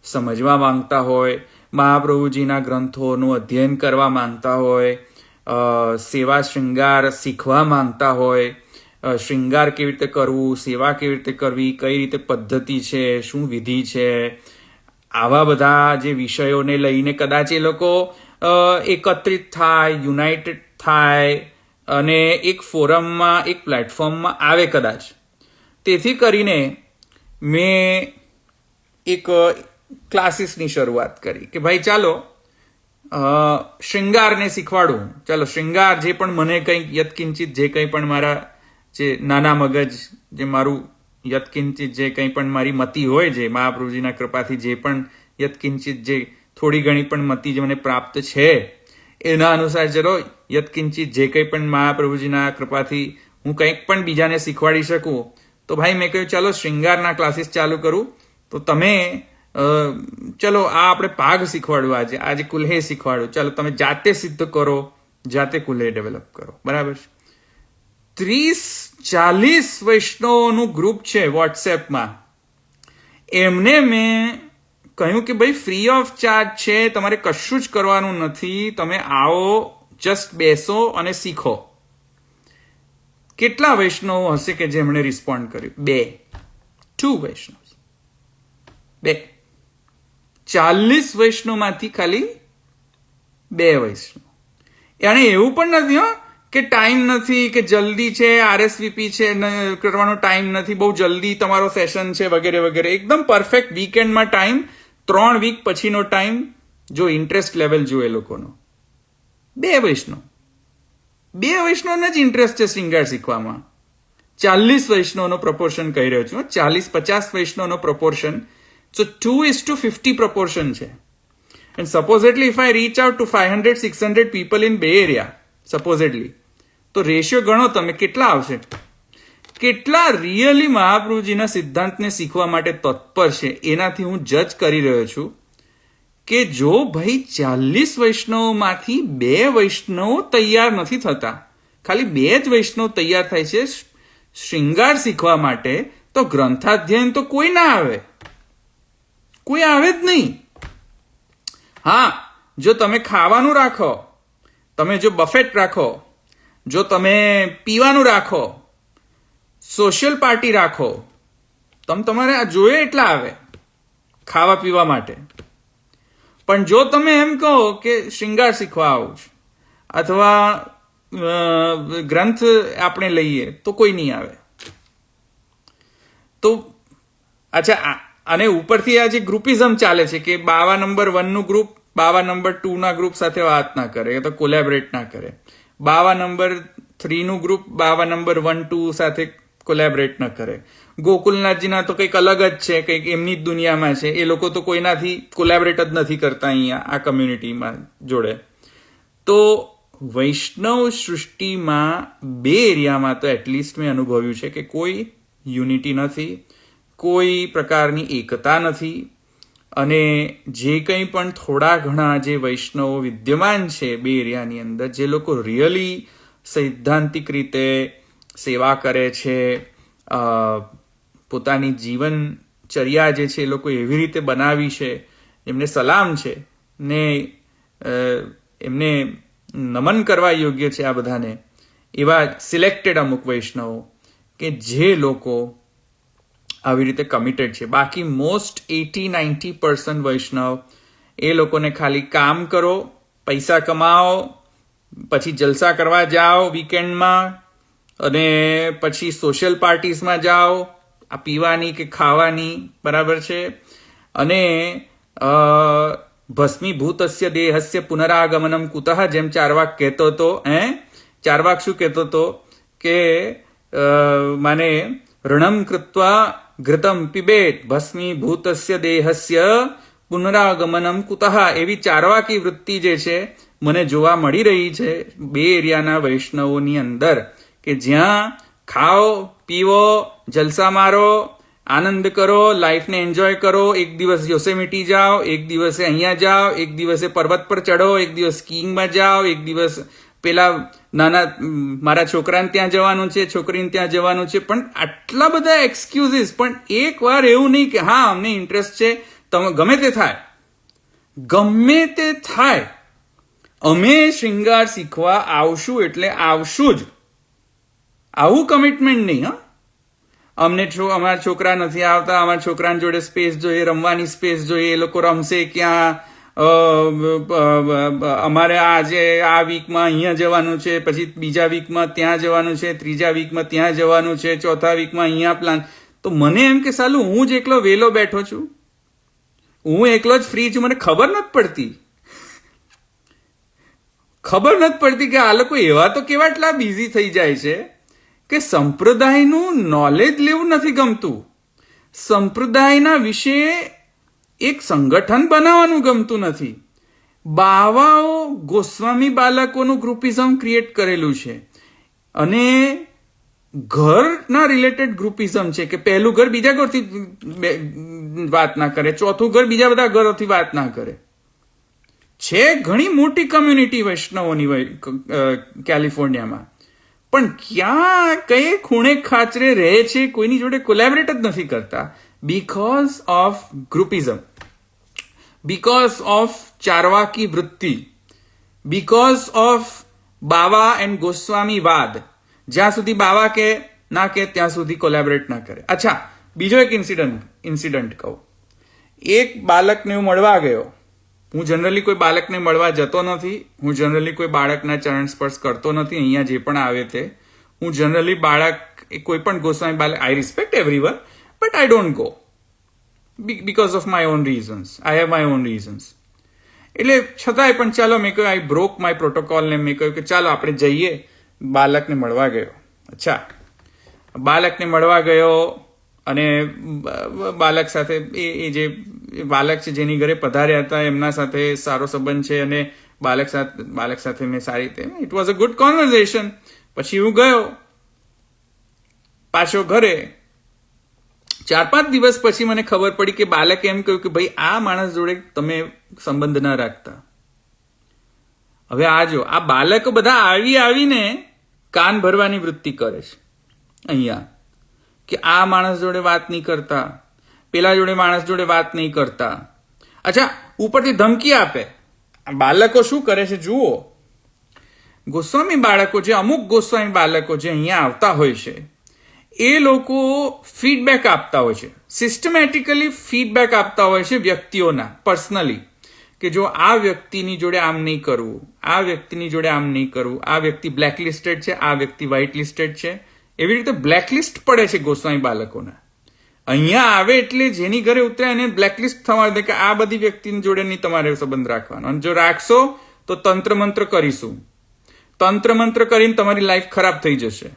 સમજવા માંગતા હોય, મહાપ્રભુજીના ગ્રંથોનું અધ્યયન કરવા માંગતા હોય, સેવા શૃંગાર શીખવા માંગતા હોય, શૃંગાર કેવી રીતે કરવું, સેવા કેવી રીતે કરવી, કઈ રીતે પદ્ધતિ છે, શું વિધિ છે, આવા બધા જે વિષયોને લઈને કદાચ એ લોકો એકત્રિત થાય, યુનાઇટેડ થાય અને એક ફોરમમાં, એક પ્લેટફોર્મમાં આવે કદાચ. તેથી કરીને મેં એક ક્લાસીસની શરૂઆત કરી કે ભાઈ ચાલો શૃંગારને શીખવાડું. ચાલો શૃંગાર જે પણ મને કંઈક યત્કિંચિત, જે કંઈ પણ મારા જે નાના મગજ, જે મારું યત્કિંચિત, જે કંઈ પણ મારી મતિ હોય, જે મહાપ્રભુજીના કૃપાથી જે પણ યત્કિંચિત, જે થોડી ઘણી પણ મતિ જે મને પ્રાપ્ત છે, એના અનુસાર ચલો યત્કિંચિત જે કંઈ પણ મહાપ્રભુજીના કૃપાથી હું કંઈક પણ બીજાને શીખવાડી શકું, તો ભાઈ મેં કહ્યું ચાલો શૃંગારના ક્લાસીસ ચાલુ કરું. તો તમે ચલો આ આપણે પાઘ શીખવાડું, આજે કુલ્હે શીખવાડું. ચાલો તમે જાતે સિદ્ધ કરો, જાતે કુલ્હે ડેવલપ કરો. બરાબર છે. 30-40 વૈષ્ણવોનું ગ્રુપ છે વોટ્સએપમાં. એમને મેં કહ્યું કે ભાઈ ફ્રી ઓફ ચાર્જ છે, તમારે કશું જ કરવાનું નથી, તમે આવો, જસ્ટ બેસો અને શીખો. કેટલા વૈષ્ણવો હશે કે જેમણે રિસ્પોન્ડ કર્યું? 2 વૈષ્ણવ. 40 વૈષ્ણવમાંથી ખાલી 2 વૈષ્ણવ. અને એવું પણ નથી કે ટાઈમ નથી, કે જલ્દી છે, RSVP છે, કરવાનો ટાઈમ નથી, બહુ જલ્દી તમારો સેશન છે વગેરે વગેરે. એકદમ પરફેક્ટ વીકેન્ડમાં ટાઈમ, 3 વીક પછીનો ટાઈમ. જો ઇન્ટરેસ્ટ લેવલ જો એ લોકોનો 2 વૈષ્ણવને જ ઇન્ટરેસ્ટ છે શૃંગાર શીખવામાં. 40 વૈષ્ણવનો પ્રપોર્શન કહી રહ્યો છું, 40-50 વૈષ્ણવનો પ્રપોર્શન. So 2:50 proportion છે. And supposedly if I reach out to 500-600 people in Bay Area, supposedly, તો રેશિયો ગણો તમે કેટલા આવશે. કેટલા રિયલી મહાપ્રભુજીના સિદ્ધાંતને શીખવા માટે તત્પર છે, એનાથી હું જજ કરી રહ્યો છું કે જો ભાઈ 40 વૈષ્ણવમાંથી 2 વૈષ્ણવ તૈયાર નથી થતા, ખાલી 2 જ વૈષ્ણવ તૈયાર થાય છે શૃંગાર શીખવા માટે, તો ગ્રંથાધ્યયન તો કોઈ ના આવે, કોઈ આવે જ નહીં. હા, જો તમે ખાવાનું રાખો, તમે જો બફેટ રાખો, જો તમે પીવાનું રાખો, સોશિયલ પાર્ટી રાખો, તમારે આ જોઈએ એટલા આવે ખાવા પીવા માટે. પણ જો તમે એમ કહો કે શૃંગાર શીખવા આવું છું, અથવા ગ્રંથ આપણે લઈએ તો કોઈ નહીં આવે. તો અચ્છા, અને ઉપરથી આ જે ગ્રુપિઝમ ચાલે છે કે બાવા નંબર 1 નું ગ્રુપ બાવા નંબર 2 ના ગ્રુપ સાથે વાત ના કરે, તો કોલેબરેટ ના કરે. બાવા નંબર 3 નું ગ્રુપ બાવા નંબર 1, 2 સાથે કોલેબરેટ ન કરે. ગોકુલનાથજીના તો કંઈક અલગ જ છે, કંઈક એમની જ દુનિયામાં છે. એ લોકો તો કોઈનાથી કોલેબરેટ જ નથી કરતા અહીંયા આ કમ્યુનિટીમાં જોડે. તો વૈષ્ણવ સૃષ્ટિમાં 2 એરિયામાં તો એટલીસ્ટ મેં અનુભવ્યું છે કે કોઈ યુનિટી નથી, કોઈ પ્રકારની એકતા નથી. અને જે કંઈ પણ થોડા ઘણા જે વૈષ્ણવો વિદ્યમાન છે 2 એરિયાની અંદર, જે લોકો રિયલી સૈદ્ધાંતિક રીતે સેવા કરે છે, પોતાની જીવનચર્યા જે છે એ લોકો એવી રીતે બનાવી છે, એમને સલામ છે ને એમને નમન કરવા યોગ્ય છે આ બધાને. એવા સિલેક્ટેડ અમુક વૈષ્ણવો કે જે લોકો આવી રીતે કમિટેડ છે. બાકી મોસ્ટ 80-90% વૈષ્ણવ એ લોકોને ખાલી કામ કરો, પૈસા કમાઓ, પછી જલસા કરવા જાઓ વીકેન્ડમાં, અને પછી સોશિયલ પાર્ટીઝમાં જાઓ, આ પીવાની કે ખાવાની, બરાબર છે. અને ભસ્મીભૂતસ્ય દેહસ્ય પુનરાગમનમ કુતઃ, જેમ ચારવાક કહેતો હતો. ચારવાક શું કહેતો હતો કે માને ઋણમ કૃત્વા ઘૃતમ પિબેત ભસ્મીભૂતસ્ય દેહસ્ય પુનરાગમનમ કુતઃ. એવી ચારવાકી વૃત્તિ જે છે મને જોવા મળી રહી છે 2 એરિયાના વૈષ્ણવોની અંદર, કે જ્યાં ખાઓ, પીવો, જલસા મારો, આનંદ કરો, લાઈફને એન્જોય કરો. એક દિવસ યોસેમિટી જાઓ, એક દિવસે અહીંયા જાઓ, એક દિવસે પર્વત પર ચડો, એક દિવસ સ્કીઇંગમાં જાઓ, એક દિવસ પેલા નાના મારા છોકરાને ત્યાં જવાનું છે, છોકરીને ત્યાં જવાનું છે. પણ આટલા બધા એક્સક્યુઝીસ, પણ એક વાર એવું નહીં કે હા અમને ઇન્ટરેસ્ટ છે, તમે ગમે તે થાય, ગમે તે થાય, અમે શૃંગાર શીખવા આવશું એટલે આવશું જ. આવું કમિટમેન્ટ નહીં. અમને અમારા છોકરા નથી આવતા, અમારા છોકરાની જોડે સ્પેસ જોઈએ, રમવાની સ્પેસ જોઈએ, એ લોકો રમશે ક્યાં, અમારે આજે આ વીકમાં અહીંયા જવાનું છે, પછી બીજા વીકમાં ત્યાં જવાનું છે, ત્રીજા વીકમાં ત્યાં જવાનું છે, ચોથા વીકમાં અહીંયા પ્લાન. તો મને એમ કે સાલું હું જ એકલો વેલો બેઠો છું, હું એકલો જ ફ્રી છું, મને ખબર નથી પડતી કે આ લોકો એવા તો કેવા એટલા બિઝી થઈ જાય છે કે સંપ્રદાયનું નોલેજ લેવું નથી ગમતું, સંપ્રદાયના વિશે એક સંગઠન બનાવવાનું ગમતું નથી. બાવાઓ ગોસ્વામી બાલકોનું ગ્રુપિઝમ ક્રિએટ કરેલું છે, અને ઘરના રિલેટેડ ગ્રુપિઝમ છે કે પહેલું ઘર બીજા ઘરથી વાત ના કરે, ચોથું ઘર બીજા બધા ઘરોથી વાત ના કરે. છે ઘણી મોટી કમ્યુનિટી વૈષ્ણવોની કેલિફોર્નિયામાં, પણ ક્યાં કઈ ખૂણે ખાચરે રહે છે, કોઈની જોડે કોલેબરેટ જ નથી કરતા. Because of groupism, because of ચારવાકી વૃત્તિ, બીકોઝ ઓફ બાવા એન્ડ ગોસ્વામી વાદ. જ્યાં સુધી બાવા કે ના કે ત્યાં સુધી કોલેબરેટ ના કરે. અચ્છા, બીજો એક ઇન્સિડન્ટ કહું. એક બાળકને હું મળવા ગયો. હું જનરલી કોઈ બાળકને મળવા જતો નથી, હું જનરલી કોઈ બાળકના ચરણ સ્પર્શ કરતો નથી. અહીંયા જે પણ આવે તે હું જનરલી કોઈ પણ ગોસ્વામી બાળક, આઈ respect everyone, but I don't go because of my own reasons. I have my own reasons. એટલે છતાંય પણ ચાલો, મેં કહ્યું આઈ બ્રોક માય પ્રોટોકોલ ને મેં કહ્યું કે ચાલો આપણે જઈએ. બાળકને મળવા ગયો. અચ્છા, બાળકને મળવા ગયો અને બાળક સાથે એ જે બાળક છે જેની ઘરે પધાર્યા હતા એમના સાથે સારો સંબંધ છે, અને બાળક સાથે મેં સારી રીતે, it was a good conversation. પછી હું ગયો પાછો ઘરે. 4-5 દિવસ પછી મને ખબર પડી કે બાળકે એમ કહ્યું કે ભાઈ આ માણસ જોડે તમે સંબંધ ના રાખતા. હવે આ જો આ બાળકો બધા આવીને કાન ભરવાની વૃત્તિ કરે છે અહીંયા, કે આ માણસ જોડે વાત નહીં કરતા, પેલા માણસ જોડે વાત નહીં કરતા. અચ્છા, ઉપરથી ધમકી આપે. બાળકો શું કરે છે જુઓ. ગોસ્વામી બાળકો જે, અમુક ગોસ્વામી બાળકો જે અહીંયા આવતા હોય છે, એ લોકો ફીડબેક આપતા હોય છે, સિસ્ટમેટિકલી ફીડબેક આપતા હોય છે વ્યક્તિઓના, પર્સનલી, કે જો આ વ્યક્તિની જોડે આમ નહીં કરવું, આ વ્યક્તિની જોડે આમ નહીં કરવું, આ વ્યક્તિ બ્લેકલિસ્ટેડ છે, આ વ્યક્તિ વ્હાઇટ લિસ્ટેડ છે, એવી રીતે બ્લેકલિસ્ટ પડે છે ગોસ્વામી બાલકોના. અહીંયા આવે એટલે જેની ઘરે ઉતરે એને બ્લેકલિસ્ટ થવા દે કે આ બધી વ્યક્તિની જોડે નહીં તમારે સંબંધ રાખવાનો, અને જો રાખશો તો તંત્ર મંત્ર કરીશું, તંત્ર મંત્ર કરીને તમારી લાઈફ ખરાબ થઈ જશે.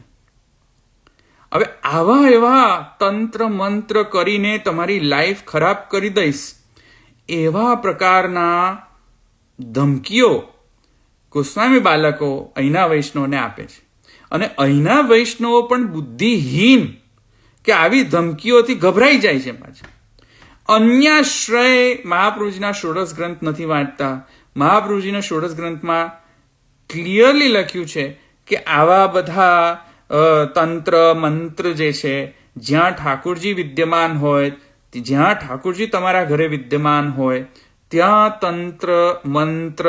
હવે આવા એવા તંત્ર મંત્ર કરીને તમારી લાઈફ ખરાબ કરી દઈશ, એવા પ્રકારના ધમકીઓ ગોસ્વામી બાલકો અહીંના વૈષ્ણવને આપે છે. અને અહીંના વૈષ્ણવો પણ બુદ્ધિહીન કે આવી ધમકીઓથી ગભરાઈ જાય છે. પાછા અન્યાશ્રય મહાપ્રભુજીના ષોડશ ગ્રંથ નથી વાંચતા. મહાપ્રભુજીના ષોડશ ગ્રંથમાં ક્લિયરલી લખ્યું છે કે આવા બધા તંત્ર મંત્ર જે છે, જ્યાં ઠાકોરજી વિદ્યમાન હોય, જ્યાં ઠાકોરજી તમારા ઘરે વિદ્યમાન હોય, ત્યાં તંત્ર મંત્ર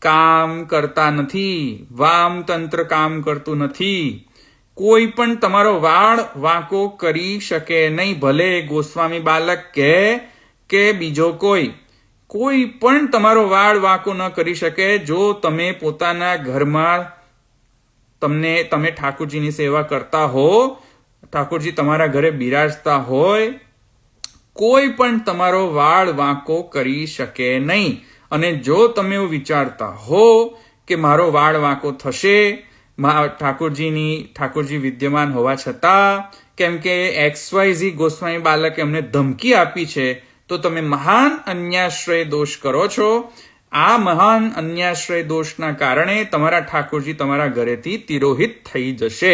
કામ કરતા નથી. વામ તંત્ર કામ કરતું નથી. કોઈ પણ તમારો વાળ વાંકો કરી શકે નહીં, ભલે ગોસ્વામી બાલક કે બીજો કોઈ પણ તમારો વાળ વાંકો ન કરી શકે જો તમે પોતાના ઘરમાં તમે ઠાકોરજીની સેવા કરતા હો, ઠાકોરજી તમારા ઘરે બિરાજતા હોય, કોઈ પણ તમારો વાળ વાંકો કરી શકે નહીં. અને જો તમે એવું વિચારતા હો કે મારો વાળ વાંકો થશે ઠાકોરજી વિદ્યમાન હોવા છતાં, કેમ કે XYZ ગોસ્વામી બાલકે અમને ધમકી આપી છે, તો તમે મહાન અન્યાશ્રય દોષ કરો છો. આ મહાન અન્યાશ્રય દોષના કારણે તમારા ઠાકોરજી તમારા ઘરેથી તિરોહિત થઈ જશે.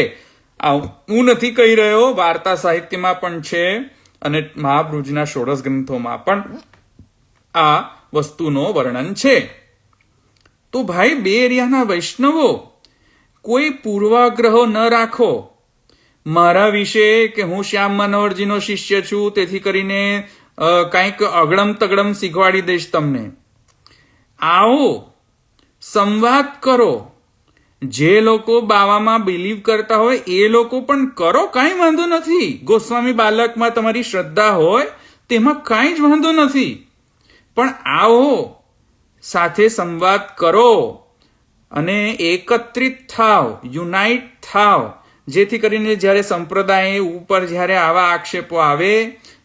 હું નથી કહી રહ્યો, વાર્તા સાહિત્યમાં પણ છે અને મહાપ્રભુજીના ષોડશ ગ્રંથોમાં પણ આ વસ્તુનો વર્ણન છે. તો ભાઈ, બે એરિયાના વૈષ્ણવો કોઈ પૂર્વાગ્રહો ન રાખો મારા વિશે કે હું શ્યામ મનોહરજીનો શિષ્ય છું, તેથી કરીને કંઈક અગડમ તગડમ શીખવાડી દઈશ તમને. આવો સંવાદ કરો. જે લોકો બાવામાં બિલીવ કરતા હોય એ લોકો પણ કરો, કાંઈ વાંધો નથી. ગોસ્વામી બાલકમાં તમારી શ્રદ્ધા હોય તેમાં કાંઈ જ વાંધો નથી. પણ આવો સાથે સંવાદ કરો અને એકત્રિત થાવ, યુનાઇટ થાવ, જેથી કરીને જ્યારે સંપ્રદાય ઉપર જ્યારે આવા આક્ષેપો આવે,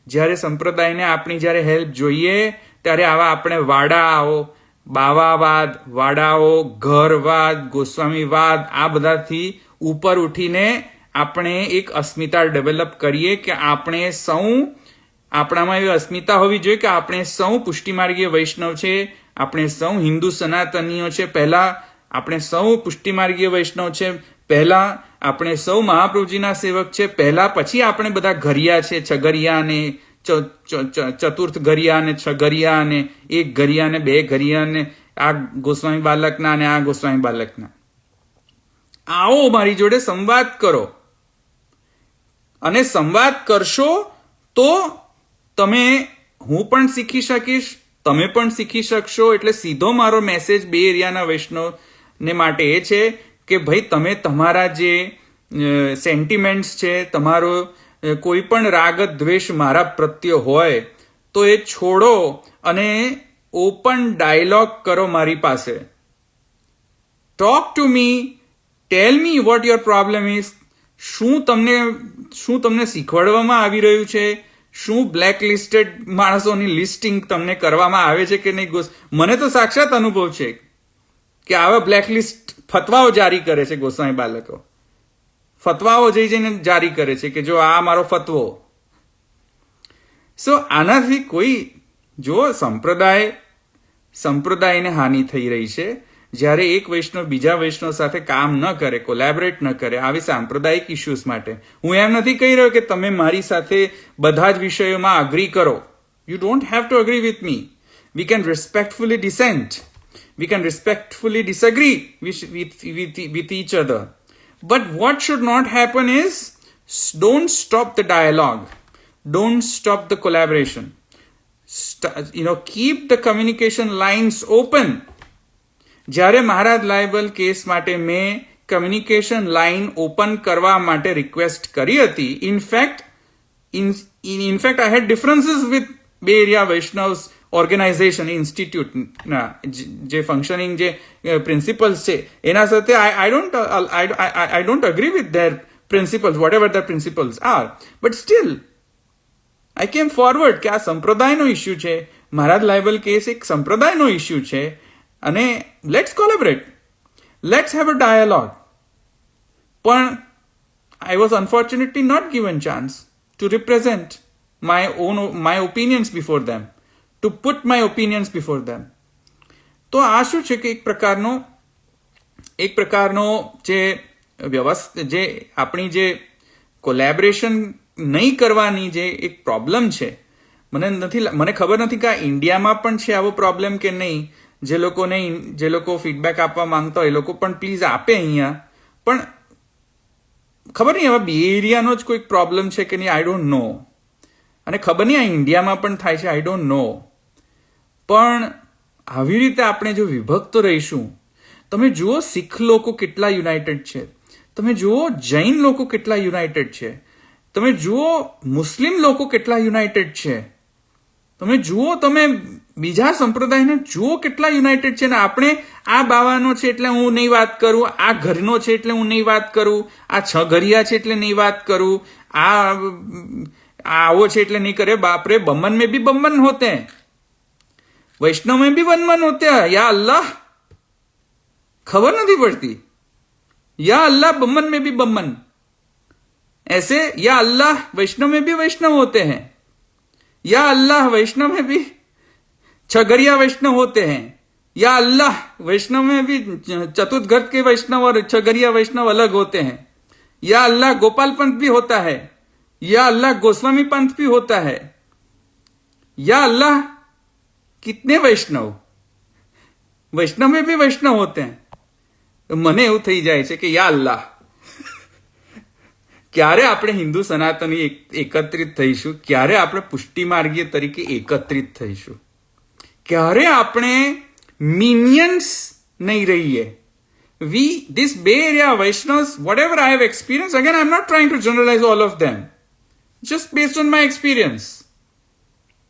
જ્યારે સંપ્રદાયને આપણી જ્યારે હેલ્પ જોઈએ, ત્યારે આવા આપણે વાડાઓ, બાવાવાદ, વાડાઓ, ઘરવાદ, ગોસ્વામીવાદ, આ બધાથી ઉપર ઉઠીને આપણે એક અસ્મિતા ડેવલપ કરીએ કે આપણે સૌ, આપણામાં એવી અસ્મિતા હોવી જોઈએ કે આપણે સૌ પુષ્ટિમાર્ગીય વૈષ્ણવ છે, આપણે સૌ હિન્દુ સનાતનીઓ છે, પહેલા આપણે સૌ પુષ્ટિમાર્ગીય વૈષ્ણવ છે, પહેલા આપણે સૌ મહાપ્રભુજીના સેવક છે, પહેલા પછી આપણે બધા ઘરિયા છે, છગરિયા ને ચતુર્થ ઘરિયા ને છગરિયા ને એક ઘરિયા ને બે ઘરિયા ને આ ગોસ્વામી બાલકના અને આ ગોસ્વામી બાલકના. આવો મારી જોડે સંવાદ કરો, અને સંવાદ કરશો તો હું પણ શીખી શકીશ, તમે પણ શીખી શકશો. એટલે સીધો મારો મેસેજ બે એરિયાના વૈષ્ણવને માટે એ છે કે ભાઈ, તમે તમારા જે સેન્ટિમેન્ટ્સ છે, તમારો કોઈ પણ રાગ દ્વેષ મારા પ્રત્યે હોય તો એ છોડો અને ઓપન ડાયલોગ કરો મારી પાસે. Talk to me, tell me what your problem is. શું તમને શીખવાડવામાં આવી રહ્યું છે? શું બ્લેક લિસ્ટેડ માણસોની લિસ્ટિંગ તમને કરવામાં આવે છે કે નહીં? મને તો સાક્ષાત અનુભવ છે કે આવા બ્લેકલિસ્ટ ફતવાઓ જારી કરે છે ગોસ્વામી બાલકો. ફતવાઓ જઈને જારી કરે છે કે જો આ મારો ફતવો. સો આનાથી કોઈ, જો સંપ્રદાયને હાનિ થઈ રહી છે, જ્યારે એક વૈષ્ણવ બીજા વૈષ્ણવ સાથે કામ ન કરે, કોલેબરેટ ન કરે આવી સાંપ્રદાયિક ઇશ્યુઝ માટે. હું એમ નથી કહી રહ્યો કે તમે મારી સાથે બધા જ વિષયોમાં અગ્રી કરો. You don't have to agree with me. We can respectfully descent, we can respectfully disagree with each other. But what should not happen is, don't stop the dialogue, don't stop the collaboration. Keep the communication lines open. જ્યારે મહારાજ લાયબલ કેસ માટે મેં કમ્યુનિકેશન લાઇન ઓપન કરવા માટે રિક્વેસ્ટ કરી હતી. In fact I had differences with bay area Vaishnavs organisation ઇન્સ્ટિટ્યૂટના જે ફંક્શનિંગ જે પ્રિન્સિપલ્સ છે એના સાથે I don't agree with their principles whatever the principles are but still I came forward કે આ સંપ્રદાયનો ઇસ્યુ છે. મહારાજ લાયબલ કેસ એક સંપ્રદાયનો ઇસ્યુ છે અને let's collaborate, let's have a dialogue. પણ I was unfortunately not given chance to represent my opinions before them, to put my opinions before them. તો આ શું છે કે એક પ્રકારનો જે જે આપણી જે કોલેબરેશન નહીં કરવાની જે એક પ્રોબ્લેમ છે, મને ખબર નથી કે આ ઇન્ડિયામાં પણ છે આવો પ્રોબ્લેમ કે નહીં. જે લોકો ફીડબેક આપવા માંગતા હોય એ લોકો પણ પ્લીઝ આપે અહીંયા. પણ ખબર નહીં હવે બે એરિયાનો જ કોઈક પ્રોબ્લેમ છે કે નહીં, આઈ ડોન્ટ નો. અને ખબર નહીં આ ઇન્ડિયામાં પણ થાય છે, આઈ ડોન્ટ નો. પણ આવી રીતે આપણે જો વિભક્ત રહીશું, તમે જુઓ શીખ લોકો કેટલા યુનાઇટેડ છે, તમે જુઓ જૈન લોકો કેટલા યુનાઇટેડ છે, તમે જુઓ મુસ્લિમ લોકો કેટલા યુનાઇટેડ છે, તમે જુઓ તમે બીજા સંપ્રદાયને જુઓ કેટલા યુનાઇટેડ છે. ને આપણે આ બાવાનો છે એટલે હું નહીં વાત કરું, આ ઘરનો છે એટલે હું નહીં વાત કરું, આ છ ઘરિયા છે એટલે નહીં વાત કરું, આ આવો છે એટલે નહીં કરે. બાપરે, બમન में भी बम्मन होते हैं, वैष्णव में भी बम्मन होते हैं. या अल्लाह, खबर नहीं पड़ती. या अल्लाह बम्मन में भी बम्मन, ऐसे या अल्लाह वैष्णव में भी वैष्णव होते हैं, या अल्लाह वैष्णव में भी छगरिया वैष्णव होते हैं, या अल्लाह वैष्णव में भी चतुर्थ के वैष्णव और छगरिया वैष्णव अलग होते हैं, या अल्लाह गोपाल पंथ भी होता है, या अल्लाह गोस्वामी पंथ भी होता है, या अल्लाह कितने वैष्णव में भी वैष्णव होते हैं. મને એવું થઈ જાય છે કે યા અલ્લાહ, ક્યારે આપણે હિન્દુ સનાતની એકત્રિત થઈશું, ક્યારે આપણે પુષ્ટિ માર્ગીય તરીકે એકત્રિત થઈશું, ક્યારે આપણે મિનિયન્સ નહીં રહીએ. This Bay Area Vaishnavas, whatever I have experienced, again I'm not trying to generalize all of them, just based on my experience,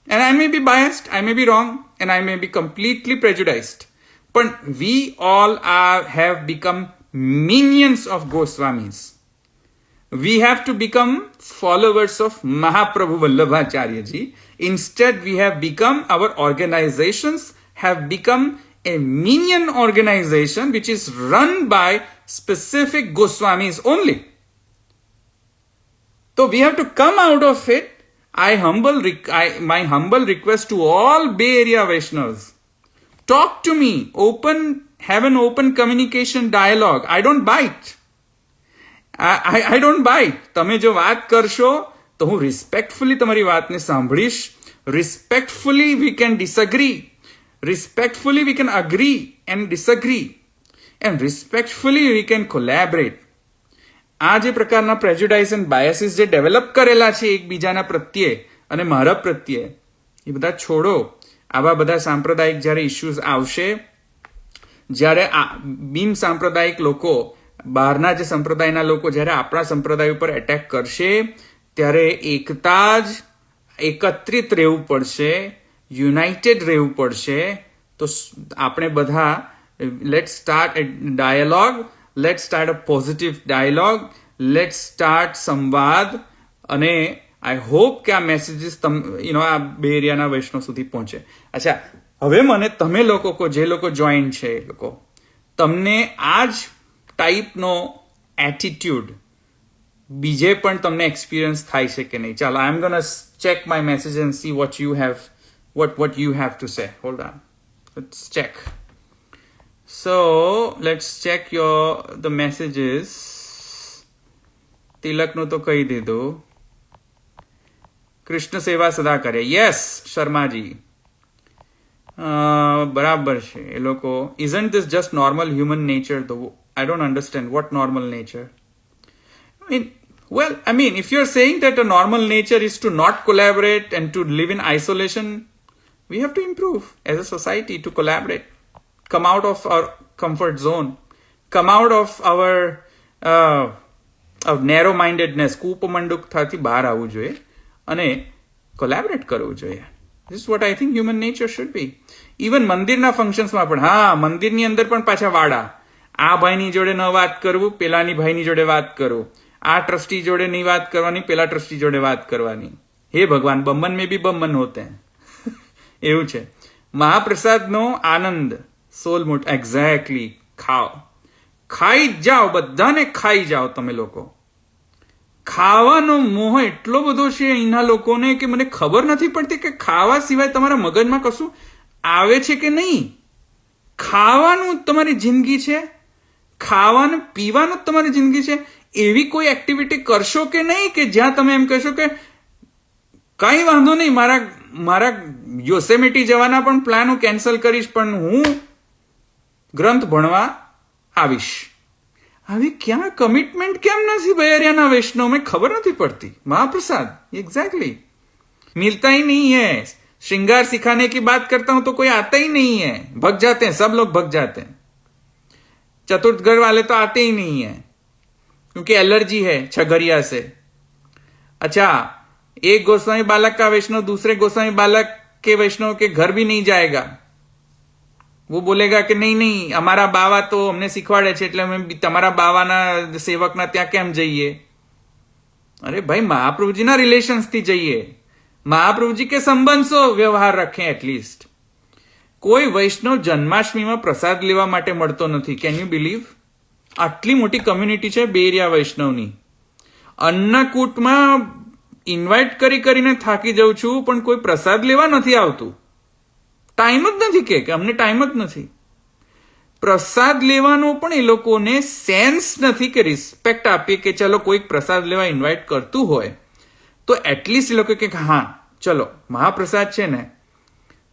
and I may be biased, I may be wrong, and I may be completely prejudiced, but we all have become minions of Goswamis. We have to become followers of Mahaprabhu Vallabhacharya ji. Instead, we have become, our organizations have become a minion organization which is run by specific Goswamis only. So we have to come out of it. My humble request to all Bay Area Vaishnavas, talk to me, have an open communication dialogue. I don't bite. I don't bite. તમે જો વાત કરશો તો હું રિસ્પેક્ટફુલી તમારી વાતને સાંભળીશ. Respectfully we can disagree. Respectfully we can agree and disagree. And respectfully we can collaborate. આ જે પ્રકારના પ્રેજુડાઇઝ એન્ડ બાયસીસ જે ડેવલપ કરેલા છે એકબીજાના પ્રત્યે અને મારા પ્રત્યે, એ બધા છોડો. આવા બધા સાંપ્રદાયિક જ્યારે ઇસ્યુઝ આવશે, જ્યારે બિન સાંપ્રદાયિક લોકો, બહારના જે સંપ્રદાયના લોકો જ્યારે આપણા સંપ્રદાય ઉપર એટેક કરશે, ત્યારે એકત્રિત રહેવું પડશે, યુનાઇટેડ રહેવું પડશે. તો આપણે બધા let's start a dialogue, let's start a positive dialogue, let's start સંવાદ. અને આઈ હોપ કે આ મેસેજીસ આ બે એરિયાના વૈષ્ણવ સુધી પહોંચે. અચ્છા, હવે મને તમે લોકો જે લોકો જોઈન છે એ લોકો, તમને આ જ ટાઈપનો એટીટ્યુડ બીજે પણ તમને એક્સપિરિયન્સ થાય છે કે નહીં? ચાલો, I am gonna check my message and see what you have to say. Hold on, let's check. So let's check the messages. તિલકનું તો કહી દીધું. કૃષ્ણ સેવા સદા કરે, યસ શર્માજી, બરાબર છે એ લોકો. isn't this just normal human nature though? I don't understand what normal nature. I mean, if you're saying that a normal nature is to not collaborate and to live in isolation, we have to improve as a society to collaborate, come out of our comfort zone, come out of our narrow mindedness, કૂપમંડુકતાથી બહાર આવવું જોઈએ અને કોલેબરેટ કરવું જોઈએ. This is what I think human nature should be. Even મંદિરના ફંક્શન્સમાં પણ, હા, મંદિરની અંદર પણ પાછા વાડા. આ ભાઈની જોડે ન વાત કરવું, પેલાની ભાઈની જોડે વાત કરવું. આ ટ્રસ્ટી જોડે નહીં વાત કરવાની, પેલા ટ્રસ્ટી જોડે વાત કરવાની. હે ભગવાન, બમ્મન મેં બી બમ્મન હોતે. એવું છે. મહાપ્રસાદનો આનંદ સોલ મોટ. એક્ઝેક્ટલી. ખાઓ, ખાઈ જ જાઓ, બધાને ખાઈ જાઓ તમે લોકો. ખાવાનો મોહ એટલો બધો છે અહીંના લોકોને કે મને ખબર નથી પડતી કે ખાવા સિવાય તમારા મગજમાં કશું આવે છે કે નહીં. ખાવાનું તમારી જિંદગી છે, ખાવાનું પીવાનું તમારી જિંદગી છે. એવી કોઈ એક્ટિવિટી કરશો કે નહીં કે જ્યાં તમે એમ કહેશો કે કઈ વાંધો નહીં, મારા યોસેમિટી જવાના પણ પ્લાન હું કેન્સલ કરીશ, પણ હું ગ્રંથ ભણવા આવીશ. આવી ક્યાં કમિટમેન્ટ કેમ નથી બૈરિયાના વૈષ્ણવ? મેં ખબર નથી પડતી. महाप्रसाद एग्जैक्टली मिलता ही नहीं है. श्रृंगार सिखाने की बात करता हूं तो कोई आता ही नहीं है, भग जाते हैं, सब लोग भग जाते हैं. चतुर्थ घर वाले तो आते ही नहीं है क्योंकि एलर्जी है छगरिया से. अच्छा, एक गोस्वामी बालक का वैष्णव दूसरे गोस्वामी बालक के वैष्णव के घर भी नहीं जाएगा. वो बोलेगा कि नहीं नहीं, અમારા બાવા તો અમને શીખવાડે છે એટલે અમે તમારા બાવાના સેવકના ત્યાં કેમ જઈએ? અરે ભાઈ, મહાપ્રભુજીના રિલેશન્સથી જઈએ. મહાપ્રભુજી કે સંબંધ સો વ્યવહાર રખે. એટલીસ્ટ કોઈ વૈષ્ણવ જન્માષ્ટમીમાં પ્રસાદ લેવા માટે મળતો નથી. Can you believe? આટલી મોટી કમ્યુનિટી છે બેરિયા વૈષ્ણવની. અન્નકૂટમાં ઇન્વાઇટ કરીને થાકી જાઉં છું, પણ કોઈ પ્રસાદ લેવા નથી આવતું. ટાઈમ જ નથી કે અમને ટાઈમ જ નથી. પ્રસાદ લેવાનો પણ એ લોકોને સેન્સ નથી કે રિસ્પેક્ટ આપીએ કે ચલો કોઈક પ્રસાદ લેવા ઇન્વાઇટ કરતું હોય તો એટલીસ્ટ એ લોકો કે હા ચલો મહાપ્રસાદ છે ને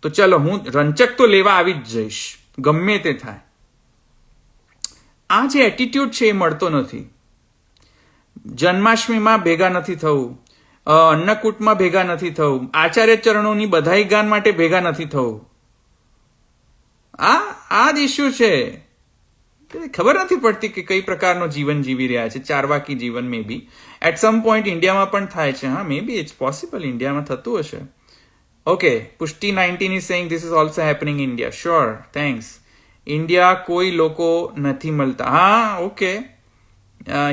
તો ચલો હું રંચક તો લેવા આવી જ જઈશ, ગમે તે થાય. આ જે એટીટ્યુડ છે એ મળતો નથી. જન્માષ્ટમીમાં ભેગા નથી થવું, અન્નકૂટમાં ભેગા નથી થવું, આચાર્ય ચરણોની બધાઈ ગાન માટે ભેગા નથી થવું. આ જ ઇસ્યુ છે. ખબર નથી પડતી કે કઈ પ્રકારનો જીવન જીવી રહ્યા છે. ચારવાકી જીવન મે બી એટ સમ પોઈન્ટ ઇન્ડિયામાં પણ થાય છે. હા, મે બી ઇટ્સ પોસિબલ ઇન્ડિયામાં થતું હશે. Okay, Pushti 19 is saying this is also happening in India. Sure, thanks. India કોઈ લોકો નથી મળતા. હા, okay.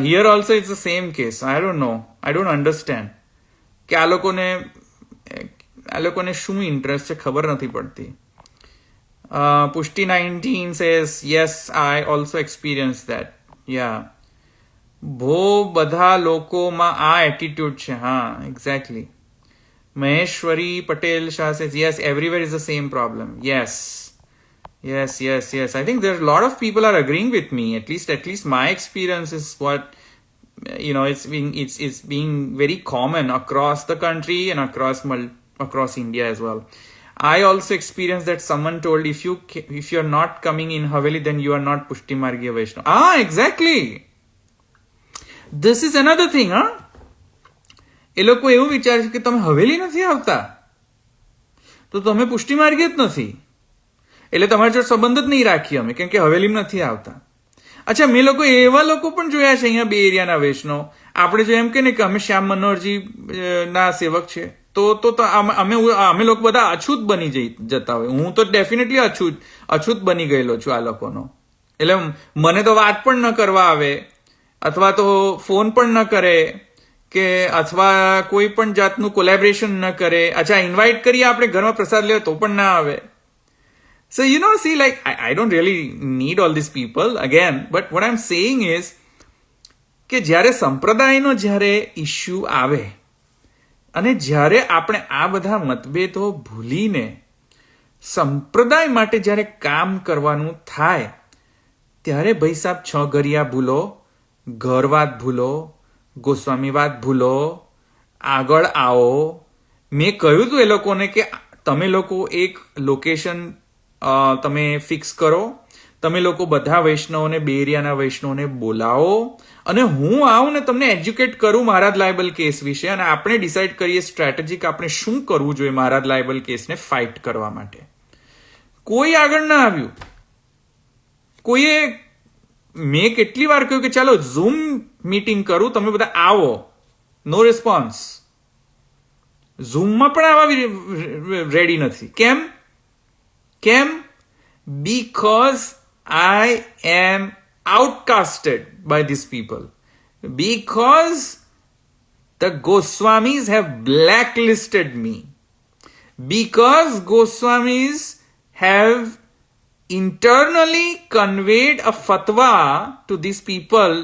Here also it's the same case. I don't know, I don't understand કે આ લોકોને શું ઇન્ટરેસ્ટ છે, ખબર નથી પડતી. Pushti 19 says, yes, I also experienced that. Yeah. બહુ બધા લોકોમાં આ એટીટ્યુડ છે. હા, exactly. Maheshwari Patel Shah says, yes, everywhere is the same problem. Yes. I think there's a lot of people are agreeing with me. At least my experience is what, it's being very common across the country and across India as well. I also experienced that someone told if you're not coming in Haveli, then you are not Pushti Margiya Vaishnava. Ah, exactly. This is another thing, huh? એ લોકો એવું વિચારે છે કે તમે હવેલી નથી આવતા તો તમે પુષ્ટિ માર્ગીય જ નથી, એટલે તમારી જોડે સંબંધ જ નહીં રાખીએ અમે, કેમ કે હવેલીમાં નથી આવતા. અચ્છા, મેં લોકો એવા લોકો પણ જોયા છે અહીંયા બે એરિયાના વૈષ્ણવ. આપણે જો એમ કે ને કે અમે શ્યામ મનોહરજી ના સેવક છે તો અમે લોકો બધા અછૂત બની જતા હોય. હું તો ડેફિનેટલી અછૂત બની ગયેલો છું આ લોકોનો. એટલે મને તો વાત પણ ન કરવા આવે, અથવા તો ફોન પણ ન કરે, કે અથવા કોઈ પણ જાતનું કોલેબરેશન ન કરે. અચ્છા, ઇન્વાઇટ કરીએ આપણે ઘરમાં પ્રસાદ લેવા તો પણ ના આવે. So see, like, I don't really need all these people again, but what I'm saying is કે જ્યારે સંપ્રદાયનો જ્યારે ઇસ્યુ આવે અને જ્યારે આપણે આ બધા મતભેદો ભૂલીને સંપ્રદાય માટે જ્યારે કામ કરવાનું થાય ત્યારે ભાઈ સાહેબ છગરિયા ભૂલો, ઘરવાદ ભૂલો, ગોસ્વામીવાદ ભૂલો, આગળ આવો. મેં કહ્યું હતું એ લોકોને કે તમે લોકો એક લોકેશન તમે ફિક્સ કરો, તમે લોકો બધા વૈષ્ણવોને, બે એરિયાના વૈષ્ણવોને બોલાવો અને હું આવું ને તમને એજ્યુકેટ કરું મહારાજ લાયબલ કેસ વિશે, અને આપણે ડિસાઇડ કરીએ સ્ટ્રેટેજિક આપણે શું કરવું જોઈએ મહારાજ લાયબલ કેસને ફાઇટ કરવા માટે. કોઈ આગળ ના આવ્યું. કોઈએ, મેં કેટલી વાર કહ્યું કે ચાલો ઝૂમ મીટિંગ કરું, તમે બધા આવો. નો રિસ્પોન્સ. ઝૂમમાં પણ આવા રેડી નથી. કેમ? Because I am outcasted by these people. Because the Goswamis have blacklisted me. Because Goswamis have internally conveyed a fatwa to these people,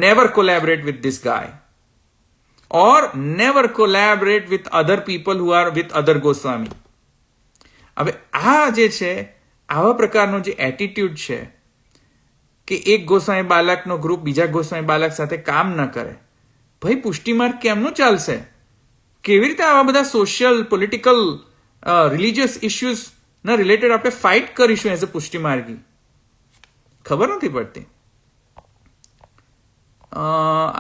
never collaborate with this guy. Or never collaborate with other people who are with other Goswami. હવે આ જે છે, આવા પ્રકારનો જે એટીટ્યુડ છે કે એક ગોસ્વામી બાલકનો ગ્રુપ બીજા ગોસ્વામી બાલક સાથે કામ ન કરે, ભાઈ પુષ્ટિ માર્ગ કેમનું ચાલશે? કેવી રીતે આવા બધા સોશિયલ, પોલિટિકલ, રિલિજિયસ ઇસ્યુઝ ના રિલેટેડ આપણે ફાઇટ કરીશું એઝ અ પુષ્ટિ માર્ગી? ખબર નથી પડતી.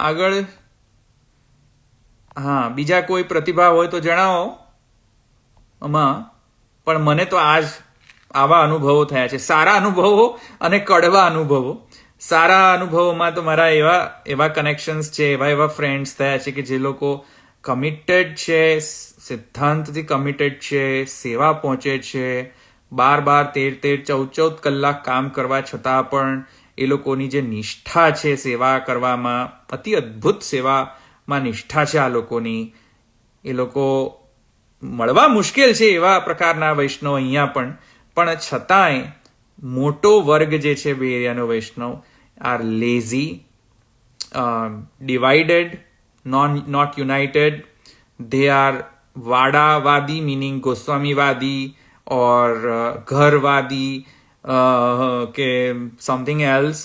આગળ હા, બીજા કોઈ પ્રતિભા હોય તો જણાવો આમાં. પણ મને તો આવા અનુભવો થયા છે, સારા અનુભવો અને કડવા અનુભવો. સારા અનુભવોમાં તો મારા એવા કનેક્શન્સ છે, એવા ફ્રેન્ડ્સ થયા છે કે જે લોકો કમિટેડ છે, સિદ્ધાંતથી કમિટેડ છે, સેવા પહોંચે છે, 12, 13, 14 કલાક કામ કરવા છતાં પણ એ લોકોની જે નિષ્ઠા છે સેવા કરવામાં, અતિ અદ્ભુત સેવામાં નિષ્ઠા છે આ લોકોની. એ લોકો મળવા મુશ્કેલ છે એવા પ્રકારના વૈષ્ણવ અહીંયા પણ છતાંય મોટો વર્ગ જે છે બે એરિયાનો Vaishnav are lazy, divided, not united. they are વાડાવાદી, meaning ગોસ્વામીવાદી or ઘરવાદી કે something else,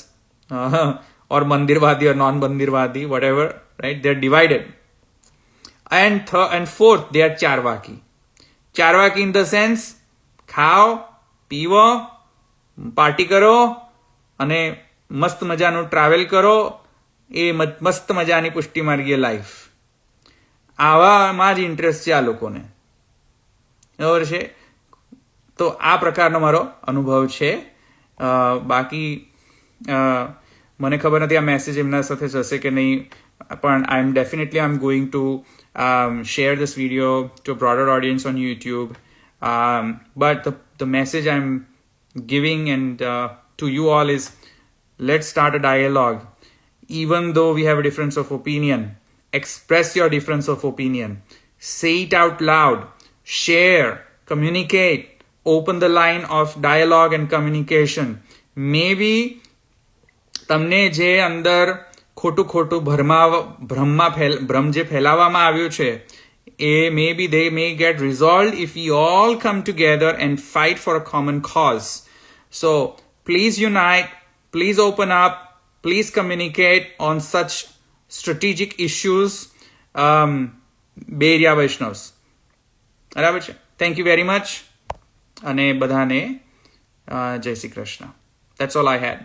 or મંદિરવાદી or non-મંદિરવાદી, whatever, right? they are divided. And fourth, they are ચારવાકી. ચારવાકી in the sense, ખાઓ, પીવો, પાર્ટી કરો અને મસ્ત મજાનું ટ્રાવેલ કરો, એ મસ્ત મજાની પુષ્ટિ માર્ગીય લાઈફ. આવામાં જ ઇન્ટરેસ્ટ છે આ લોકોને, બરાબર છે? તો આ પ્રકારનો મારો અનુભવ છે. બાકી મને ખબર નથી આ મેસેજ એમના સાથે જશે કે નહીં, પણ I'm going to share this video to a broader audience on YouTube. But the message I'm giving and to you all is, let's start a dialogue. Even though we have a difference of opinion, express your difference of opinion. Say it out loud. Share, communicate, open the line of dialogue and communication. Maybe તમને જે અંદર ખોટું ભ્રમ જે ફેલાવવામાં આવ્યું છે, maybe they may get resolved if we all come together and fight for a common cause. So please unite, please open up, please communicate on such strategic issues. Bay Area Vaishnavs. બરાબર છે? Thank you very much. અને બધાને જય Shri Krishna. That's all I had.